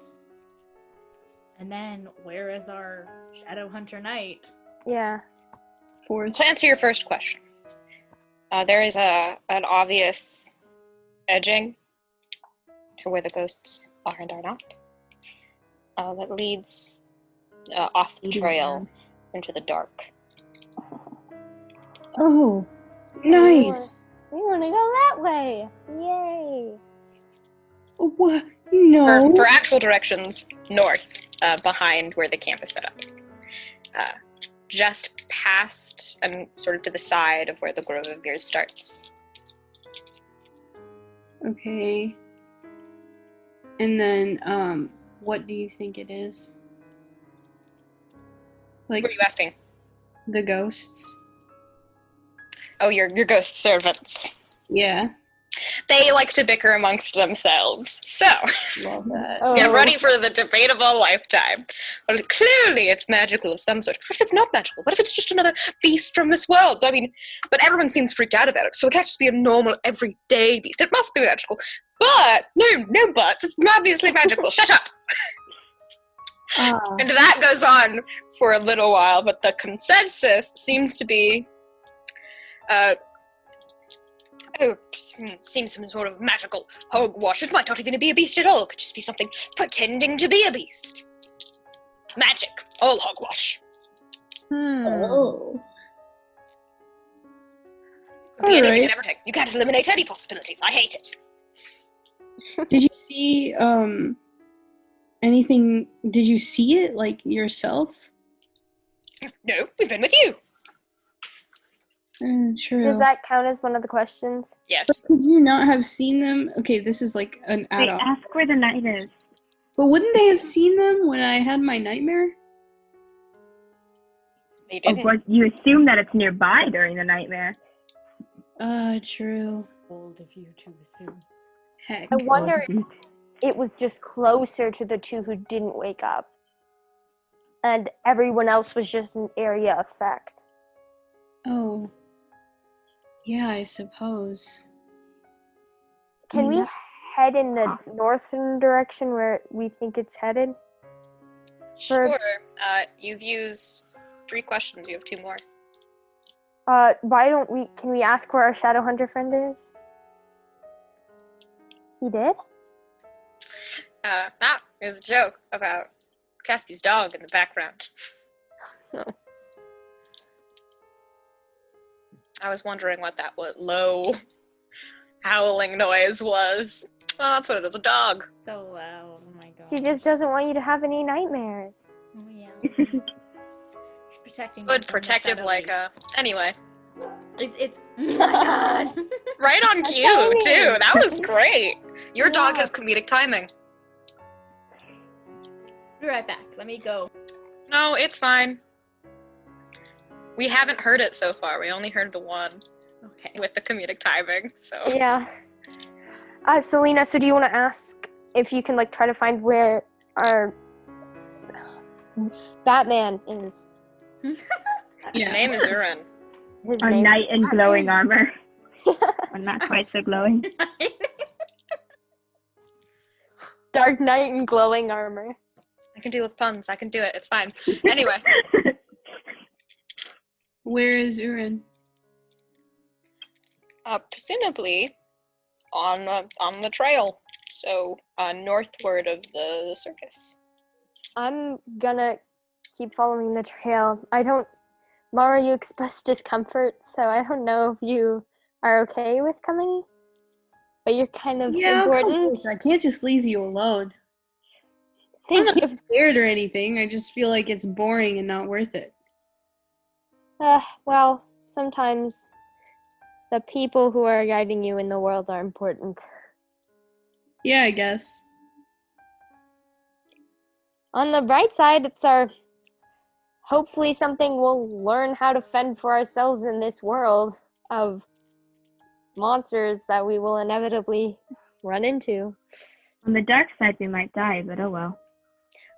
And then, where is our Shadow Hunter Knight? Yeah. 4th. To answer your first question, there is an obvious edging to where the ghosts are and are not. That leads off the trail into the dark. Oh, nice. We want to go that way. Yay. What? No. For actual directions, north, behind where the camp is set up. Just past and sort of to the side of where the Grove of Mirrors starts. Okay. And then, what do you think it is? Like, What are you asking? the ghosts? Oh, your ghost servants. Yeah. They like to bicker amongst themselves. So, Love that. get Oh. ready for the debate of a lifetime. Well, clearly it's magical of some sort. What if it's not magical? What if it's just another beast from this world? I mean, but everyone seems freaked out about it, so it can't just be a normal, everyday beast. It must be magical. But, no buts. It's obviously magical. Shut up! And that goes on for a little while, but the consensus seems to be, seems some sort of magical hogwash. It might not even be a beast at all. It could just be something pretending to be a beast. Magic. All hogwash. Oh. Could be anything Alright. and everything. You can't eliminate any possibilities. I hate it. Did you see, anything? Did you see it, like, yourself? No, we've been with you. True. Does that count as one of the questions? Yes. But could you not have seen them? Okay, this is like an Wait, add-on. ask where the knight is. But wouldn't they have seen them when I had my nightmare? They Oh, didn't. but you assume that it's nearby during the nightmare. True. Bold of you to assume. Heck. I wonder if it was just closer to the two who didn't wake up. And everyone else was just an area effect. Oh. Yeah, I suppose. Can we head in the northern direction where we think it's headed? Sure. You've used 3 questions. You have 2 more. Can we ask where our shadow hunter friend is? He did? It was a joke about Cassidy's dog in the background. I was wondering what that low howling noise was. Oh, that's what it is, a dog. So loud. Oh my god. She just doesn't want you to have any nightmares. Oh yeah. She's protecting. Good, me from the protective shadow like beasts. Anyway. It's. Oh my god. Right on That's cue, timing. too. That was great. Your dog Yeah. has comedic timing. Be right back. Let me go. No, it's fine. We haven't heard it so far. We only heard the one Okay. with the comedic timing, so... Yeah. Celina, so do you want to ask if you can, like, try to find where our Batman is? His Yeah. name is Aron. His A name? knight in glowing armor. Or not quite so glowing. Dark Knight and glowing armor. I can deal with puns. I can do it. It's fine. Anyway, Where is Aron? presumably on the trail, so northward of the circus. I'm gonna keep following the trail. Mara, you expressed discomfort, so I don't know if you are okay with coming. But you're kind of Yeah, I'll come important. with. I can't just leave you alone. Thank I'm you. not scared or anything. I just feel like it's boring and not worth it. Well, sometimes the people who are guiding you in the world are important. Yeah, I guess. On the bright side, it's hopefully something we'll learn how to fend for ourselves in this world of monsters that we will inevitably run into. On the dark side, we might die, but oh well.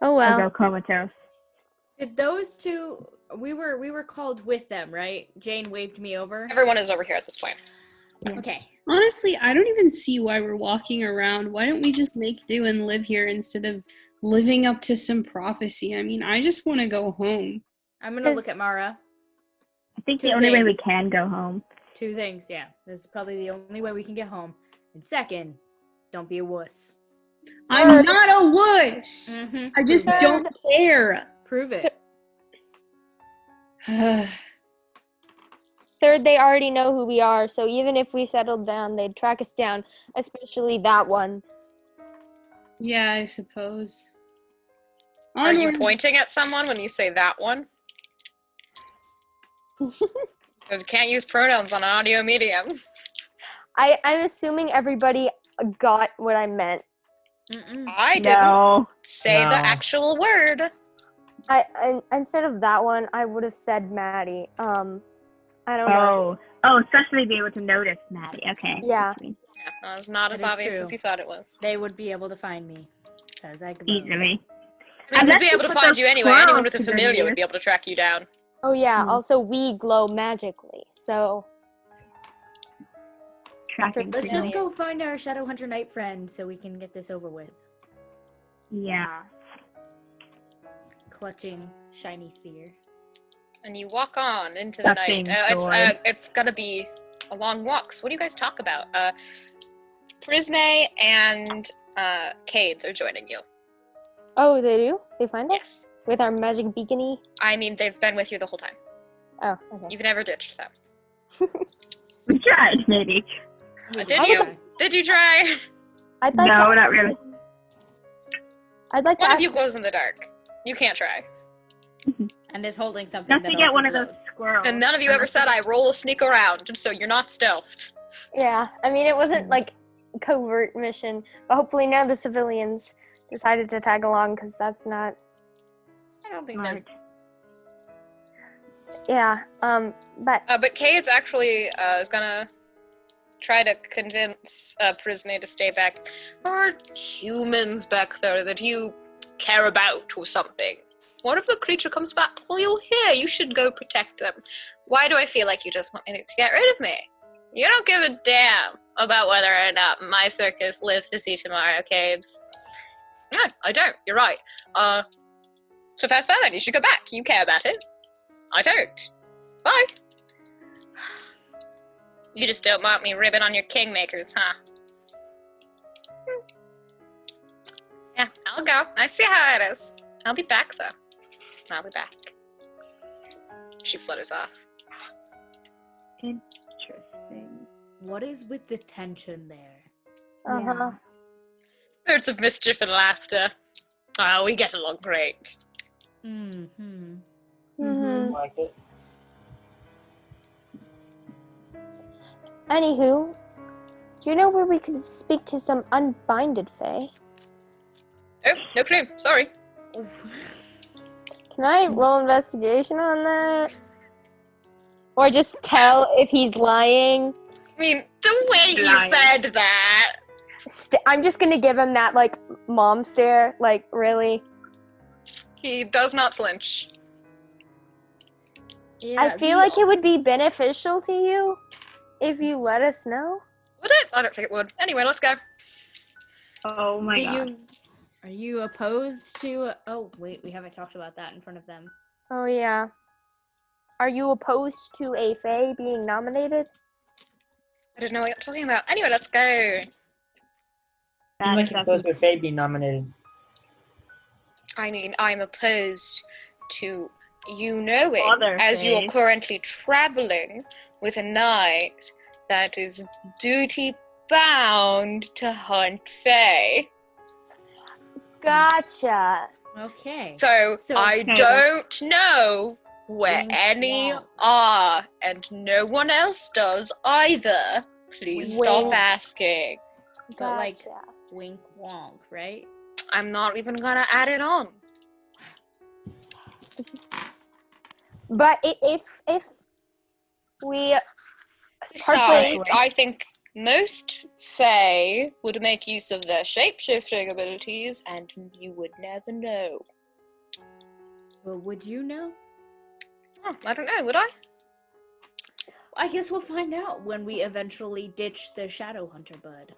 Oh I'll well. go comatose. Did those two? We were called with them, right? Jane waved me over. Everyone is over here at this point. Okay. Honestly, I don't even see why we're walking around. Why don't we just make do and live here instead of living up to some prophecy? I mean, I just want to go home. I'm gonna look at Mara. I think Two the only way we things. can go home. Two things, yeah. This is probably the only way we can get home. And second, don't be a wuss. I'm not a wuss. Mm-hmm. I just don't care. Prove it. Third, they already know who we are, so even if we settled down, they'd track us down, especially that one. Yeah, I suppose. Are you Onward. pointing at someone when you say that one? You can't use pronouns on an audio medium. I'm assuming everybody got what I meant. Mm-mm. I didn't No. say the No. actual word. I instead of that one, I would have said Mattie. I don't know. Oh, especially be able to notice Mattie. Okay. Yeah. Yeah, that was not That as is obvious true. as you thought it was. They would be able to find me. Because I glow. Easily. I mean, Unless they'd be you able to put find those you anyway. Anyone with a clothes familiar underneath. would be able to track you down. Oh yeah. Hmm. Also, we glow magically, so Tracking. Let's just familiar. go find our Shadow Hunter Knight friend so we can get this over with. Yeah. Clutching shiny spear. And you walk on into the Stuffing night. sword. It's gonna be a long walk. So what do you guys talk about? Prisme and Cades are joining you. oh, they do. They find us Yes. with our magic beacony. I mean, they've been with you the whole time. Oh, okay. You've never ditched them. We tried, maybe. Did you? Did you try? I'd like No, to. not really. I'd like to. One of ask- you glows in the dark. You can't try. And is holding something Don't that you get also one of glows. those squirrels? And none of you ever said I roll a sneak around, so you're not stealthed. Yeah, I mean it wasn't like a covert mission, but hopefully now the civilians decided to tag along because that's not. I don't think Smart. Yeah. But Cades actually is gonna try to convince Prisme to stay back. There are humans back there that you care about or something. What if the creature comes back while you're here? You should go protect them. Why do I feel like you just want me to get rid of me? You don't give a damn about whether or not my circus lives to see tomorrow, Cades. No, I don't. You're right. So fast forward, you should go back. You care about it. I don't. Bye. You just don't want me ribbing on your Kingmakers, huh? Yeah, I'll go. I see how it is. I'll be back, though. I'll be back. She flutters off. Interesting. What is with the tension there? uh-huh. Spirits of mischief and laughter. Oh, we get along great. Mm-hmm. Mhm. Like it. Anywho, do you know where we could speak to some unbinded fae? Oh, no clue. Sorry. Can I roll investigation on that? Or just tell if he's lying? I mean, the way he Lying. said that. I'm just gonna give him that, like, mom stare. Like, really? He does not flinch. Yeah, I feel like it would be beneficial to you if you let us know. Would it? I don't think it would. Anyway, let's go. Oh my do god. you Are you opposed to? Oh wait, we haven't talked about that in front of them. Oh yeah. Are you opposed to a fae being nominated? I don't know what you're talking about. Anyway, let's go. I'm like supposed to a Fae being nominated. I mean, I'm opposed to you knowing, Other as you're faes. currently traveling with a knight that is duty bound to hunt fae. Gotcha. Okay. So I Okay. don't know where Wink any wonk. are, and no one else does either. Please stop Wink. asking. But like, Gotcha. wink wonk, right? I'm not even gonna add it on. This is... But if we Besides, I think most fae would make use of their shape-shifting abilities, and you would never know. Well, would you know? Oh, I don't know, would I? I guess we'll find out when we eventually ditch the Shadow Hunter bud.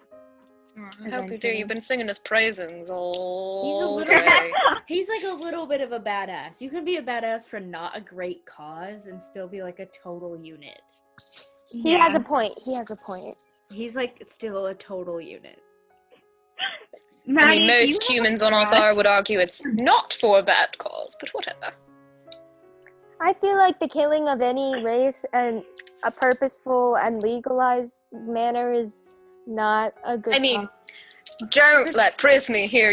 Oh, I hope you do. You've been singing his praises all He's a little day. He's like a little bit of a badass. You can be a badass for not a great cause and still be like a total unit. he has a point. He has a point. He's like still a total unit. I Mattie, mean, do you most have humans a on crush? Altharan would argue it's not for a bad cause, but whatever. I feel like the killing of any race in a purposeful and legalized manner is not a good I mean, don't let Prismy hear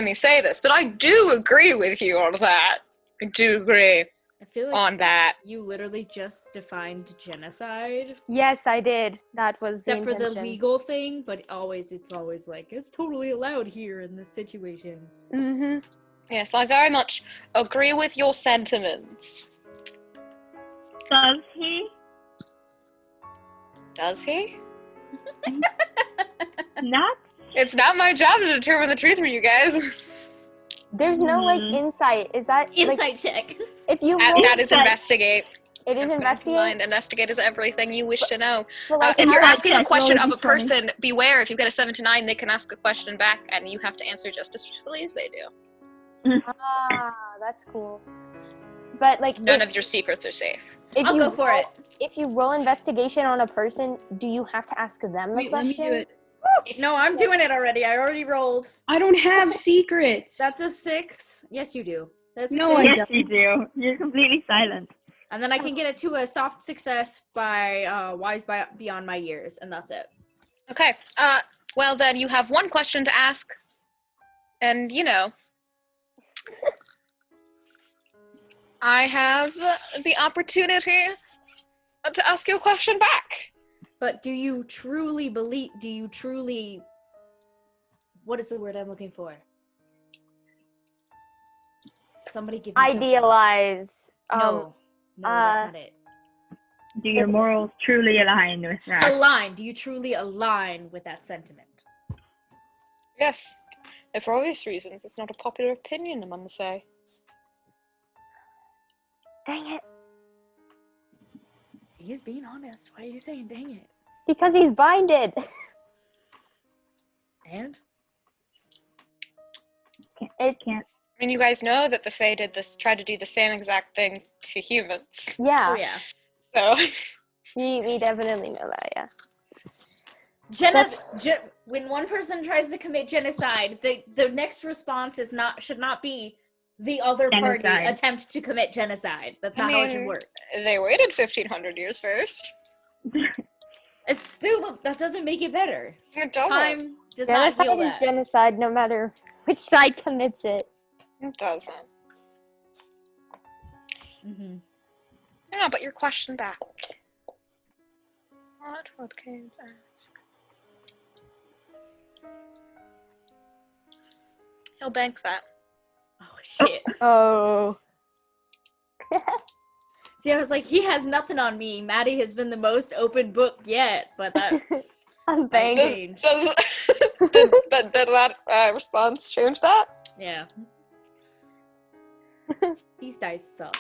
me say this, but I do agree with you on that. I do agree I feel like on that. you literally just defined genocide. Yes, I did. That was Except for the intention. legal thing, but it's always like, it's totally allowed here in this situation. Mm-hmm. Yes, I very much agree with your sentiments. Does he? Does he? Not? It's not my job to determine the truth for you guys. There's no like Mhm. insight. Is that Insight like check. if you And roll, that is investigate. it is That's investigate? mind. Investigate is everything you wish to know. But, like, If you're how asking a about question of a technology person, beware. If you get a 7 to 9, they can ask a question back, and you have to answer just as truthfully as they do. Ah, that's cool. But like None if, of your secrets are safe. if I'll you go for roll, it. If you roll investigation on a person, do you have to ask them the Wait, let question? me do it. No, I'm doing it already. I already rolled. I don't have secrets. That's a 6. Yes, you do. That's a No, 6. I Yes, you do. You're completely silent. And then I can get it to a soft success by beyond my years, and that's it. Okay. Well, then you have one question to ask, and I have the opportunity to ask you a question back. But do you truly believe? What is the word I'm looking for? Somebody give me something. Idealize. No, that's not it. Do your morals truly align with that? Align. Do you truly align with that sentiment? Yes. And for obvious reasons, it's not a popular opinion among the Fae. Dang it. He's being honest. Why are you saying dang it? Because he's binded. And? It's Can't. I mean, you guys know that the Fae tried to do the same exact thing to humans. yeah. Oh yeah. So, We definitely know that, yeah. When one person tries to commit genocide, the next response should not be the other party Genocide. attempt to commit genocide. That's I not how it should mean, work. they waited 1,500 years first. It's still, that doesn't make it better. It doesn't. Time does not Genocide heal is that. genocide no matter which side commits it. It doesn't. Mm-hmm. Yeah, but your question back. What would kids ask? He'll bank that. Oh shit. Oh. See, I was like, he has nothing on me. Mattie has been the most open book yet, but that I'm might banging. change. Did that response change that? Yeah. These dice suck.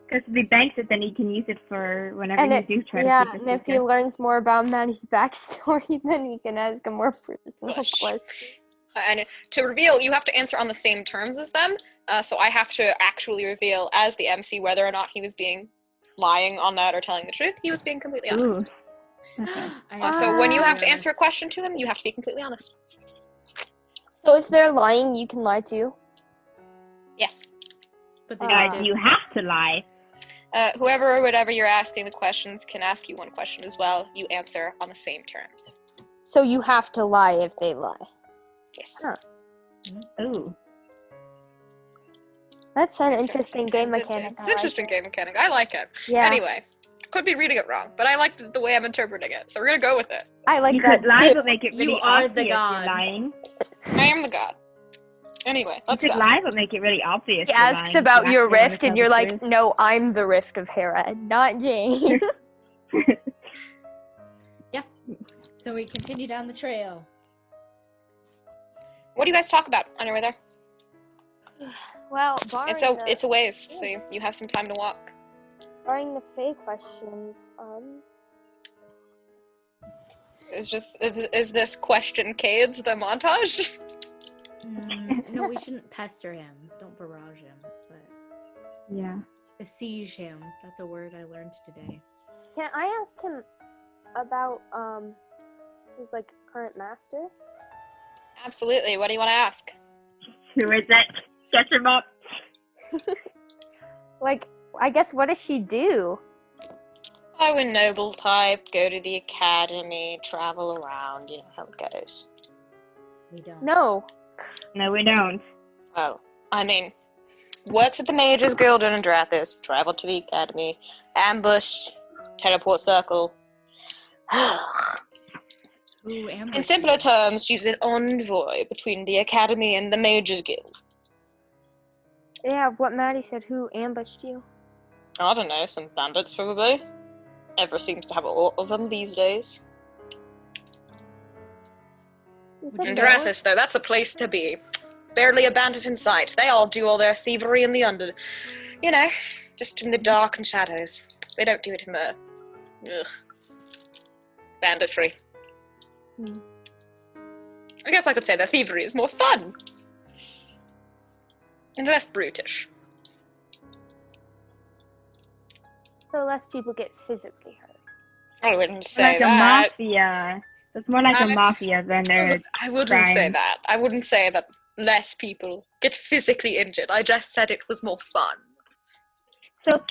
Because if he banks it, then he can use it for whenever And you do try Yeah, to keep and it if he secret. learns more about Maddie's backstory, then he can ask a more personal Gosh. question. And to reveal, you have to answer on the same terms as them. So I have to actually reveal as the MC whether or not he was lying on that or telling the truth. He was being completely honest. Okay. So when you have to answer a question to him, you have to be completely honest. So if they're lying, you can lie too? Yes. But they don't do. You have to lie. Whoever or whatever you're asking the questions can ask you one question as well. You answer on the same terms. So you have to lie if they lie. Yes. Huh. Ooh. That's an interesting game mechanic. It's an interesting game mechanic. I like it. Yeah. Anyway, could be reading it wrong, but I like the way I'm interpreting it, so we're gonna go with it. I like You that could lie, too. but make it really You are obvious the god. you're lying. I am the god. Anyway, You let's could go. lie, but make it really obvious. He you're asks lying. about You your actually wanna rift, tell and you're the like, truth. no, I'm the rift of Hera, not James. So we continue down the trail. What do you guys talk about on your way there? Well, It's a ways, so you have some time to walk. barring the Fae question, Is this question Cades the montage? No, we shouldn't pester him. Don't barrage him. But Yeah. besiege him. That's a word I learned today. can I ask him about his like current master? Absolutely. What do you want to ask? Who is it? Get him up. Like, I guess what does she do? Oh, a noble type, go to the academy, travel around, you know how it goes. We don't. No. No, we don't. Well, I mean, works at the Mages Guild in Andrathis, travel to the academy, ambush, teleport circle. Ooh, Amber. In simpler terms, she's an envoy between the academy and the Mages Guild. Yeah, what Mattie said. Who ambushed you? I don't know, some bandits probably. Ever seems to have a lot of them these days. You said no? Andrathis, though, that's a place to be. Barely a bandit in sight. They all do all their thievery in the just in the dark and shadows. They don't do it in the banditry. I guess I could say their thievery is more fun. And less brutish. So less people get physically hurt. I wouldn't say Like that. a mafia. It's more like a mafia than a I wouldn't say crime. that. I wouldn't say that less people get physically injured. I just said it was more fun. So,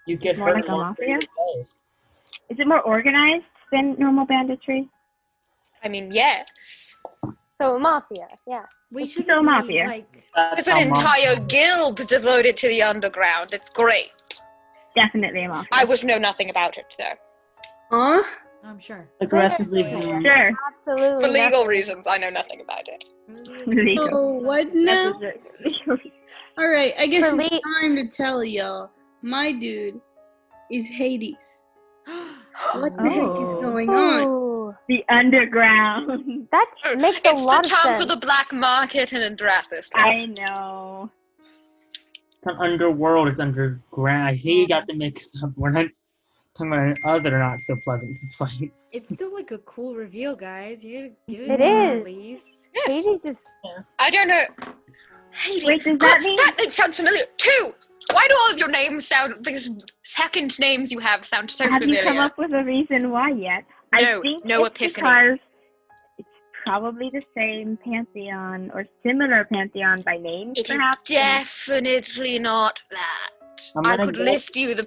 You get More hurt like a more mafia? ways. is it more organized than normal banditry? I mean, yes. So mafia, yeah. We It's should still be mafia. like. That's There's an how mafia- entire guild devoted to the underground. It's great. Definitely a mafia. I would know nothing about it, though. Huh? I'm sure. aggressively Yeah. planned. Sure. Absolutely. For legal nothing. reasons, I know nothing about it. Legal. Oh, what now? That's Alright, I guess For it's le- time to tell y'all. My dude is Hades. What the heck is Oh. going on? Ooh, the underground. that makes a It's lot the of town sense. for the black market in Andrathis. I know. It's an underworld, it's underground. I hear you got the mix up. We're not talking about another not so pleasant place. It's still like a cool reveal, guys. You give It to them is. at least. Yes. Hades is I don't know. Hades. Wait, does God, that mean- that name sounds familiar too? Why do all of your names sound, these second names you have sound so Have you familiar? come up with a reason why yet? No, I think no it's epiphany. because it's probably the same pantheon or similar pantheon by name, It is perhaps. definitely not that. I'm I gonna could go- list you the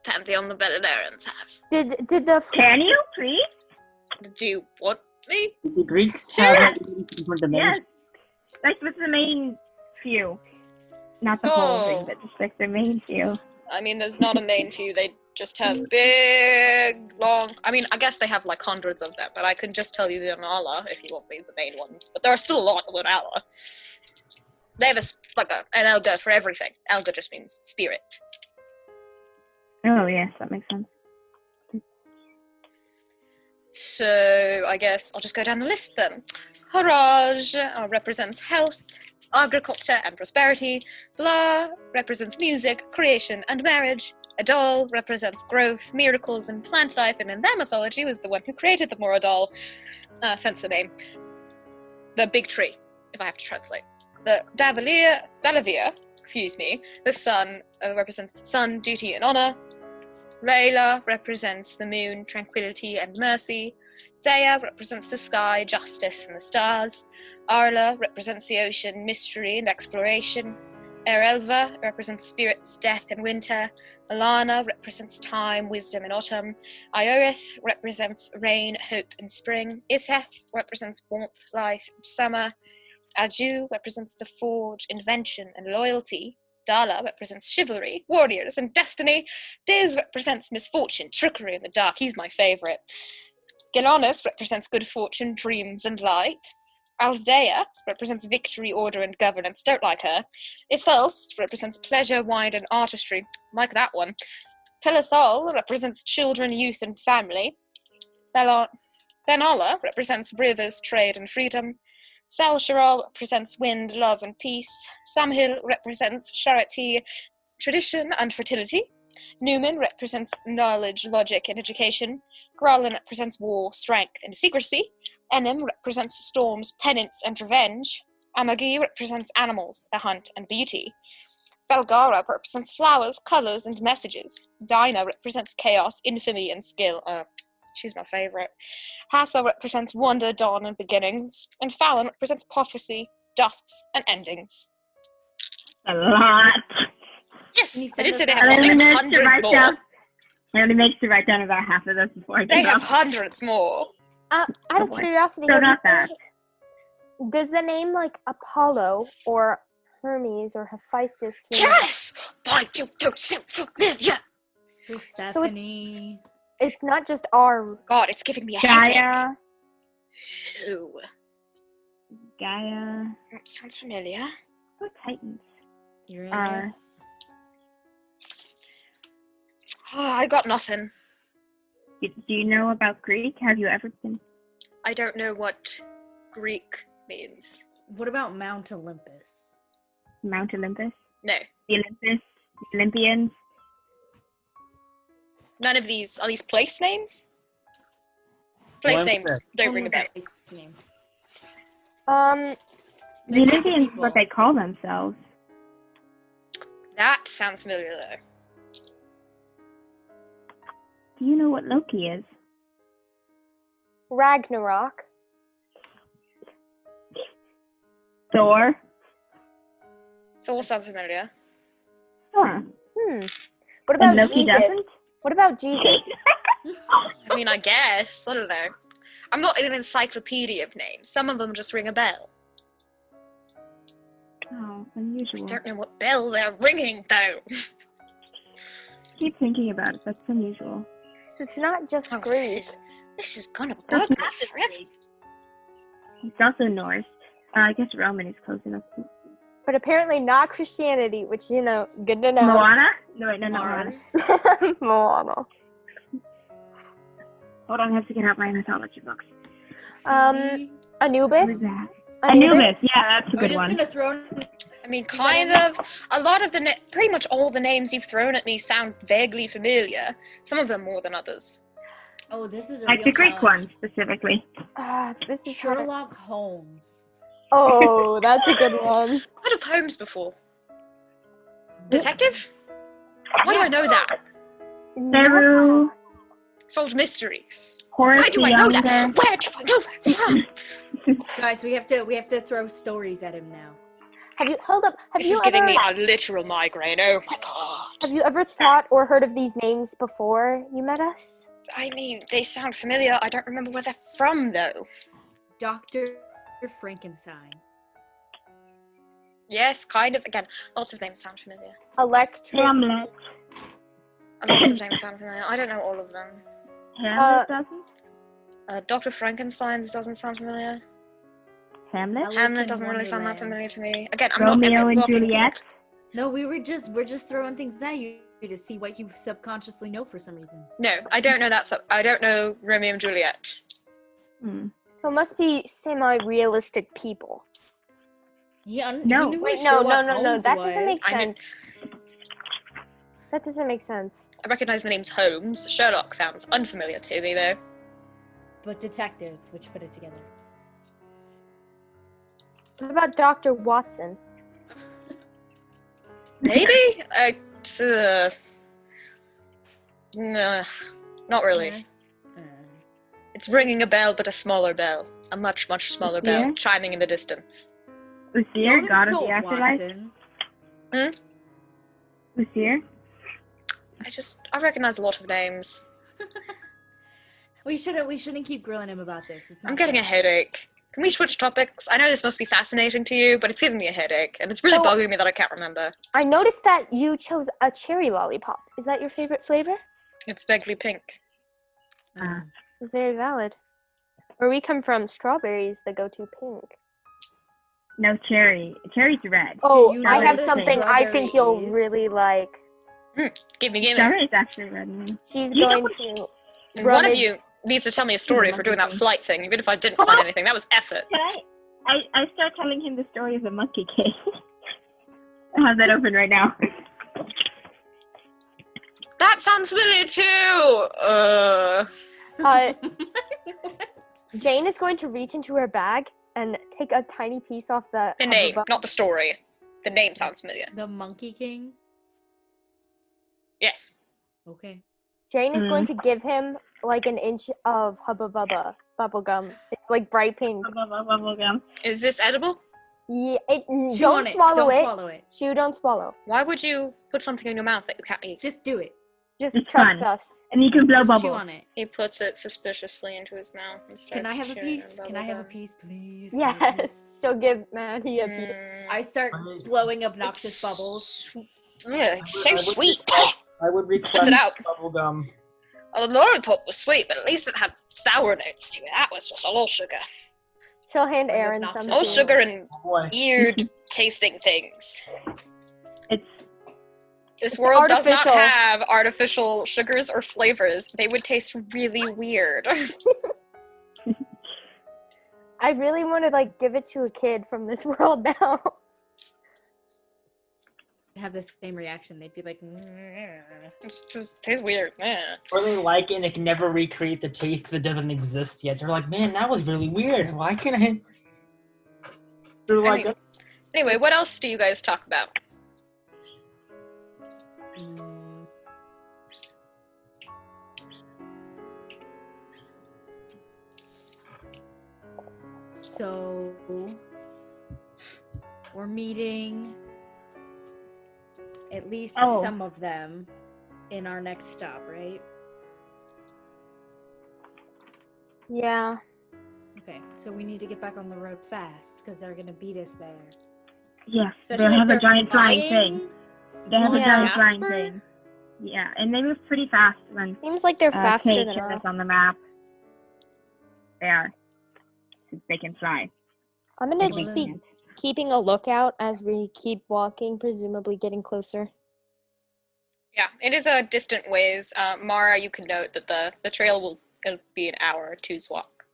pantheon the Belladarians have. did the Can you, please? Do you want me? Did the Greeks Sure. have different Yes. dimensions? Like with the main few. Not the whole Oh. thing, but just like the main few. I mean, there's not a main few. They just have big, long. I mean, I guess they have like hundreds of them, but I can just tell you the Anala if you want me the main ones. But there are still a lot of Anala. They have an Elga for everything. Elga just means spirit. Oh, yes, that makes sense. So I guess I'll just go down the list then. Haraj represents health, agriculture, and prosperity. Blah represents music, creation, and marriage. Adal represents growth, miracles, and plant life, and in their mythology was the one who created the Moradal, hence the name. the big tree, if I have to translate. The Dalavir, the sun represents the sun, duty and honor. Layla represents the moon, tranquility and mercy. Dea represents the sky, justice and the stars. Arla represents the ocean, mystery and exploration. Erelva represents spirits, death and winter. Alana represents time, wisdom and autumn. Iorith represents rain, hope and spring. Iseth represents warmth, life and summer. Aju represents the forge, invention and loyalty. Dala represents chivalry, warriors and destiny. Diz represents misfortune, trickery and the dark. He's my favourite. Gelanis represents good fortune, dreams and light. Aldea represents victory, order, and governance. Don't like her. Ithelst represents pleasure, wine, and artistry. Like that one. Telethal represents children, youth, and family. Benala represents rivers, trade, and freedom. Salsharal represents wind, love, and peace. Samhil represents charity, tradition, and fertility. Newman represents knowledge, logic, and education. Gralin represents war, strength, and secrecy. Enim represents storms, penance, and revenge. Amagi represents animals, the hunt, and beauty. Felgara represents flowers, colours, and messages. Dinah represents chaos, infamy, and skill. She's my favourite. Hassa represents wonder, dawn, and beginnings. And Fallon represents prophecy, dusks, and endings. A lot. Yes, I did say they I have only like managed to hundreds write more. down. I only managed to write down about half of those before I They gave have up. hundreds more. Out of boy. curiosity, So have you not bad. heard- does the name like Apollo or Hermes or Hephaestus mean- Yes! Why do you so familiar? Persephone. it's not just our God, it's giving me a headache. Gaia. Ooh, Gaia. that sounds familiar. What Titans? Uranus. Oh, I got nothing. Do you know about Greek? Have you ever been? I don't know what Greek means. What about Mount Olympus? Mount Olympus? No, The Olympus? The Olympians? none of these. Are these place names? Place Olympus. names don't ring a bell. What was his name? The Olympians is what they call themselves. That sounds familiar though. Do you know what Loki is? Ragnarok. Thor? Thor sounds familiar. Huh. What about Loki Jesus? doesn't? What about Jesus? I mean, I guess. I don't know. I'm not in an encyclopedia of names. Some of them just ring a bell. Oh, I unusual. don't know what bell they're ringing though. Keep thinking about it. That's unusual. It's not just Oh, Greek. this is gonna That's bug me not forever. Greek. It's also Norse. I guess Roman is close enough. But apparently not Christianity, which, you know, good to know. Moana? No, wait, no, not Moana. Mars. Moana. Hold on, I have to get out my mythology books. Anubis. What is that? Anubis. Yeah, that's a Are we good just one. gonna throw I mean, kind of. A lot of the pretty much all the names you've thrown at me sound vaguely familiar. Some of them more than others. Oh, this is a Like real the Greek challenge. one, specifically. This is hard. Sherlock Holmes. Oh, that's a good one. Heard of Holmes before? Detective? Why do I know that? Theru, Solved mysteries. Horace Why do the I know Younger. that? Where do I know that from? Guys, we have to throw stories at him now. Have you hold up? Have This you is giving ever me a literal migraine. Oh my god. have you ever thought or heard of these names before you met us? I mean, they sound familiar. I don't remember where they're from though. Dr. Frankenstein. Yes, kind of. Again, lots of names sound familiar. Electricity. Hamlet. Lots of names sound familiar. I don't know all of them. Hamlet doesn't? Dr. Frankenstein's doesn't sound familiar. Hamlet? Alice Hamlet in doesn't really sound that Wonderland. familiar to me. Again, I'm Romeo not and walking Juliet? No, we're just throwing things at you to see what you subconsciously know for some reason. No, I don't know that. I don't know Romeo and Juliet. Hmm. So it must be semi-realistic people. Yeah, No. you knew who Wait, no. Sherlock That Holmes doesn't make was. I mean, sense. That doesn't make sense. I recognize the names Holmes. Sherlock sounds unfamiliar to me though. But detective, which put it together. What about Dr. Watson? Maybe? Nah, not really. It's ringing a bell, but a smaller bell. A much, much smaller bell, chiming in the distance. Uthir, Don't god of insult the afterlife. Watson. Uthir. I recognize a lot of names. We shouldn't keep grilling him about this. It's not I'm getting a fair. headache. Can we switch topics? I know this must be fascinating to you, but it's giving me a headache, and it's really So- bugging me that I can't remember. I noticed that you chose a cherry lollipop. Is that your favorite flavor? It's vaguely pink. Very valid. Where we come from, strawberries that go to pink. No, cherry. Cherry's red. Oh, you I know have what a something I think you'll strawberry is? really like. Gimme. Strawberry's actually red. She's You know going what- to And one of rummage- you needs to tell me a story for doing that Monkey flight thing, even if I didn't find anything. That was effort. Can I start telling him the story of the monkey cave. I have that open right now. That sounds familiar too! Jane is going to reach into her bag and take a tiny piece off the The name, not the story. The name sounds familiar. The Monkey King? Yes. Okay. Jane is going to give him like an inch of Hubba Bubba bubblegum. It's like bright pink. Bubblegum. Is this edible? Yeah, Chew on don't it. swallow Don't it. swallow it. Chew, don't swallow. Why would you put something in your mouth that you can't eat? Just do it. Just It's trust fun. us. And you can blow Just chew bubbles. on it. He puts it suspiciously into his mouth and starts Can I have a chewing piece? on Can I have a bubblegum. piece, please? Yes, she'll give Mattie a piece. I start blowing obnoxious It's bubbles. Yeah, it's so sweet. I would request Spits it out. bubblegum. Oh, the lollipop was sweet, but at least it had sour notes to it. That was just all sugar. She'll hand Like Aron obnoxious. some. All too. sugar and Oh boy. weird tasting things. It's This It's world does not artificial. have artificial sugars or flavors. They would taste really weird. I really want to like give it to a kid from this world now. Have the same reaction. They'd be like, It just tastes weird. Yeah. Or they like it and they can never recreate the taste because it doesn't exist yet. They're like, man, that was really weird. Why can't I? They're like, Anyway, what else do you guys talk about? So we're meeting at least Oh. some of them in our next stop, right? Yeah. Okay, so we need to get back on the road fast because they're gonna beat us there. yes. Especially They if have a they're giant flying thing. They have a Yeah. giant flying Jasper? thing. Yeah, and they move pretty fast when Seems like they're faster Kate than shows us. us on the map. They are. Since they can fly. I'm gonna Well, just then- be keeping a lookout as we keep walking, presumably getting closer. Yeah, it is a distant ways. Mara, you can note that the trail it'll be an hour or two's walk.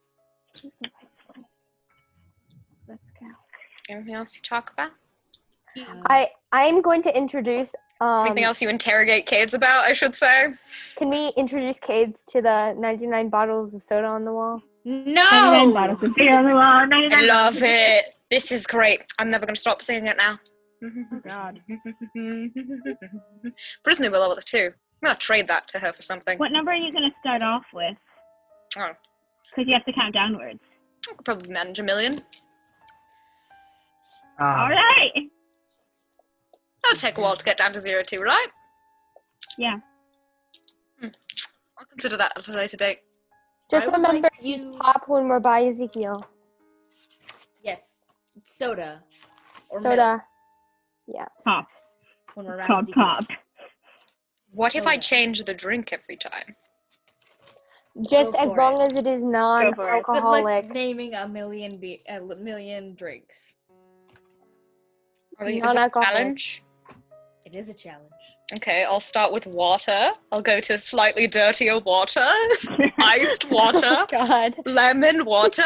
Let's go. Anything else you talk about? I'm going to introduce. Anything else you interrogate kids about, I should say? Can we introduce kids to the 99 bottles of soda on the wall? 99 bottles of beer on the wall. 99 I love bottles. it. This is great. I'm never going to stop saying it now. God. Prisoner will level 2. I'm going to trade that to her for something. What number are you going to start off with? Oh, Because you have to count downwards. I could probably manage 1 million. All right. That'll take a while to get down to 0 too, right? Yeah. I'll consider that at a later date. Just I would remember like to use to- pop when we're by Ezekiel. Yes, soda or Soda. Pop. milk when we're around Called Ezekiel. pop. What if I Soda. change the drink every time? Just Go as for long it. as it is for it. Good non-alcoholic. luck naming a million drinks. Or is it a Non-alcoholic. challenge? It is a challenge. Okay, I'll start with water. I'll go to slightly dirtier water. Iced water. God. Lemon water.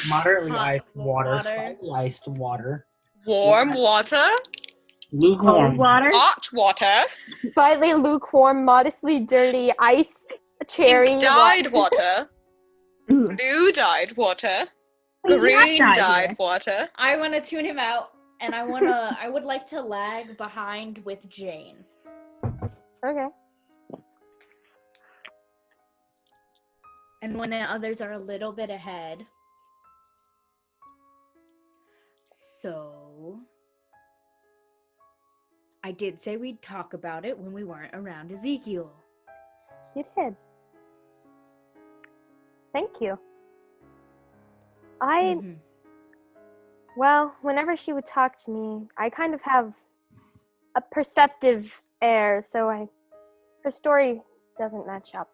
moderately Hot iced water, water. slightly iced water, Warm water. lukewarm. Cold water. Hot water. Slightly lukewarm, modestly dirty, iced cherry. Pink dyed water. Ooh. Blue dyed water. Green Not dyed here. water. I want to tune him out, and I would like to lag behind with Jane. Okay. And when the others are a little bit ahead. So, I did say we'd talk about it when we weren't around Ezekiel. You did. Thank you. Mhm. Well, whenever she would talk to me, I kind of have a perceptive air, so her story doesn't match up.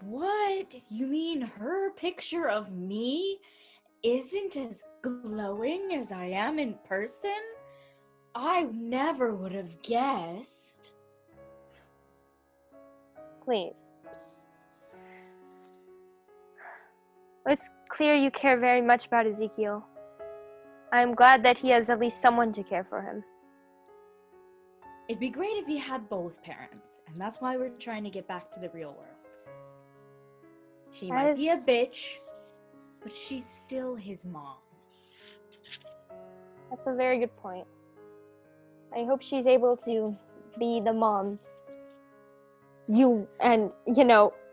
What? You mean her picture of me isn't as glowing as I am in person? I never would have guessed. Please. It's clear you care very much about Ezekiel. I'm glad that he has at least someone to care for him. It'd be great if he had both parents, and that's why we're trying to get back to the real world. She That might is- be a bitch, but she's still his mom. That's a very good point. I hope she's able to be the mom you and,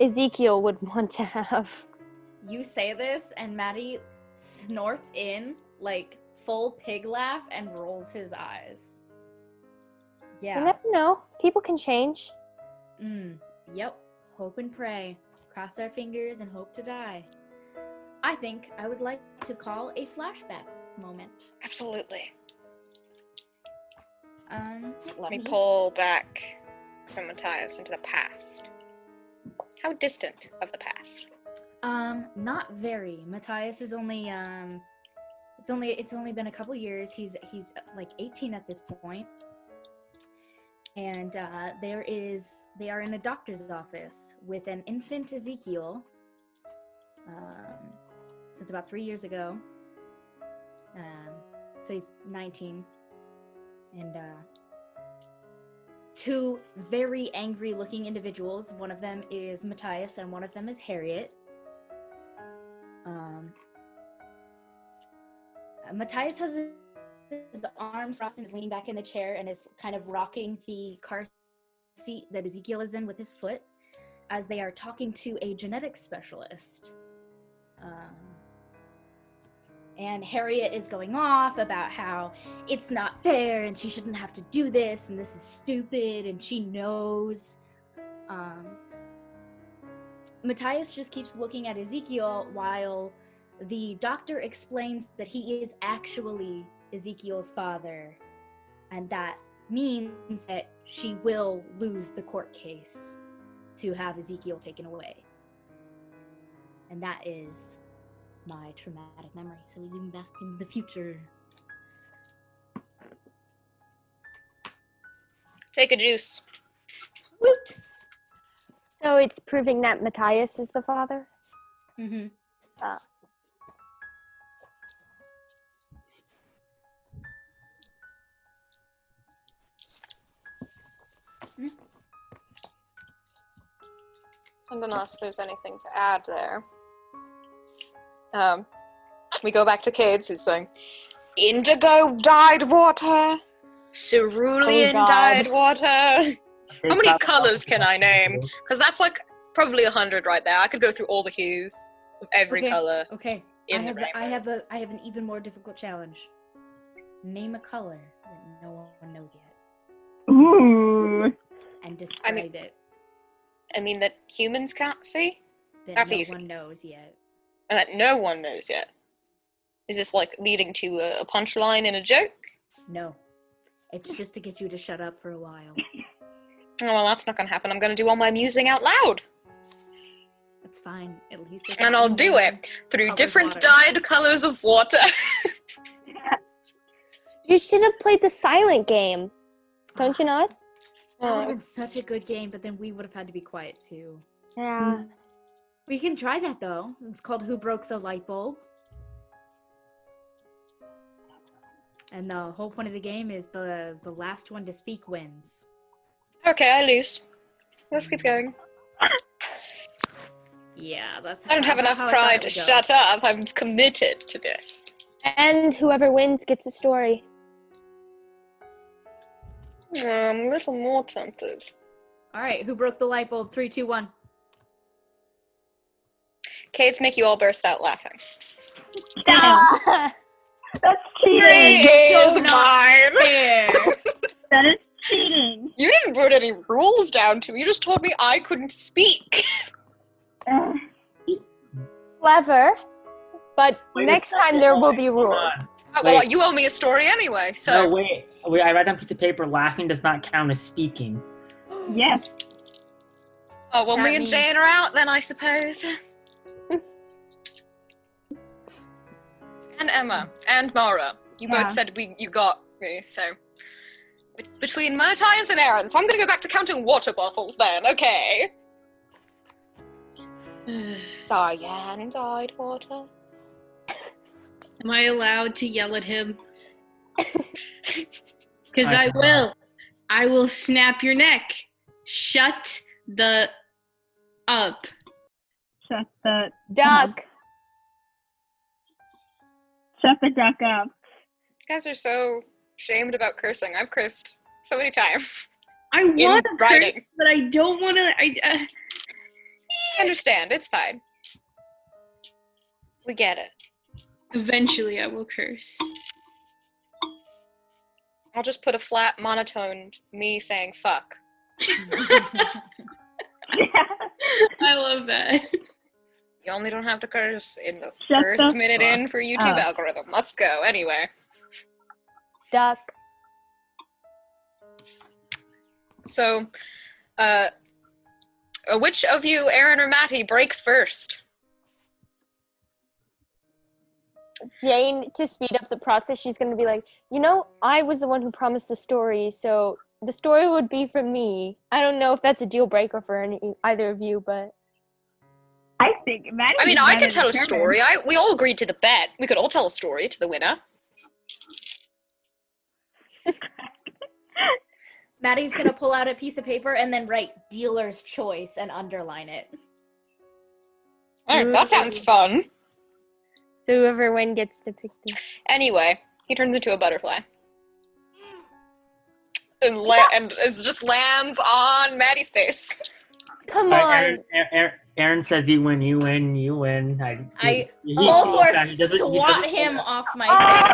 Ezekiel would want to have. You say this, and Mattie snorts in, like, full pig laugh and rolls his eyes. You Yeah. never know. People can change. Yep. Hope and pray. Cross our fingers and hope to die. I think I would like to call a flashback moment. Absolutely. Let Let me pull back from Matthias into the past. How distant of the past? Not very. Matthias is only it's only been a couple years. He's like 18 at this point. And they are in a doctor's office with an infant Ezekiel. So it's about 3 years ago. So he's 19. And two very angry looking individuals. One of them is Matthias and one of them is Harriet. Matthias has his arms crossed and is leaning back in the chair and is kind of rocking the car seat that Ezekiel is in with his foot as they are talking to a genetics specialist. And Harriet is going off about how it's not fair and she shouldn't have to do this and this is stupid and she knows. Matthias just keeps looking at Ezekiel while the doctor explains that he is actually Ezekiel's father, and that means that she will lose the court case to have Ezekiel taken away. And that is my traumatic memory. So we zoom back in the future. Take a juice. Woot! So it's proving that Matthias is the father? Mm-hmm. Unless there's anything to add there. We go back to Cades, who's doing indigo dyed water, cerulean God. dyed water. How many colors can I name? Because that's like probably 100 right there. I could go through all the hues of every color. Okay. In I have an even more difficult challenge. Name a color that no one knows yet. Ooh. And describe it. I mean that humans can't see, That that's no easy. one knows yet. and that no one knows yet. Is this like leading to a punchline in a joke? No. It's just to get you to shut up for a while. Oh, well, that's not gonna happen. I'm gonna do all my musing out loud. That's fine. At least it's And I'll do it through Colored different water. dyed colors of water. You should have played the silent game. Don't you know? That would have been such a good game, but then we would have had to be quiet too. Yeah. We can try that though. It's called Who Broke the Light Bulb? And the whole point of the game is the last one to speak wins. Okay, I lose. Let's keep going. Yeah, that's. I don't have enough how I thought pride it to would go. shut up. I'm committed to this. And whoever wins gets a story. I'm a little more tempted. All right, who broke the light bulb? 3, 2, 1. Kate's make you all burst out laughing. Damn. That's cheating. Is so not mine. That is cheating. You didn't put any rules down to me. You just told me I couldn't speak. Ugh. Clever. But Wait a next second, time there will hold be on. rules. Oh, well, Wait. you owe me a story anyway, so... No, wait. I read on a piece of paper, laughing does not count as speaking. Yes. Oh, well, That me and means- Jane are out then, I suppose. And Emma. And Mara. You Yeah. both said you got me, so... It's between Matthias and Aron, so I'm gonna go back to counting water bottles then, okay? Cyan dyed water. Am I allowed to yell at him? Because I will. I will snap your neck. Shut the up. Shut the Duck. shut the duck up. You guys are so shamed about cursing. I've cursed so many times. I want to curse, writing. but I don't want to. I understand, it's fine. We get it. Eventually, I will curse. I'll just put a flat monotoned me saying fuck. I love that. You only don't have to curse in the Shut first the minute in for YouTube up. algorithm. Let's go. Anyway. Duck. So, which of you, Aron or Mattie, breaks first? Jane, to speed up the process, she's going to be like, I was the one who promised the story, so the story would be from me. I don't know if that's a deal breaker for either of you, but... I think Maddie. I mean, I can tell a story. We all agreed to the bet. We could all tell a story to the winner. Maddie's gonna pull out a piece of paper and then write dealer's choice and underline it. Alright, that sounds fun. So whoever wins gets to pick the... Anyway, he turns into a butterfly. And it just lands on Maddie's face. Come on! Aaron says you win, you win, you win. I he full feels force that he doesn't- he swat doesn't- him off my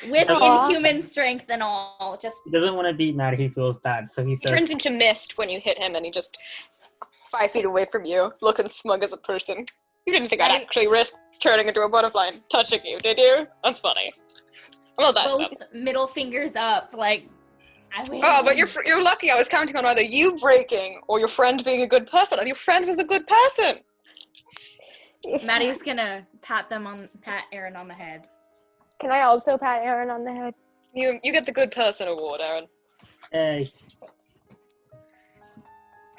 face with Aw. inhuman strength and all. Just He doesn't want to beat Matt. He feels bad, so he He says, turns into mist when you hit him, and he just 5 feet away from you, looking smug as a person. You didn't think I'd Maddie- actually risk turning into a butterfly and touching you, did you? That's funny. I'm not that both dumb. middle fingers up, like I win. Oh, but you're lucky. I was counting on either you breaking or your friend being a good person, and your friend was a good person. Maddie's gonna pat Aron on the head. Can I also pat Aaron on the head? You get the good person award, Aron. hey.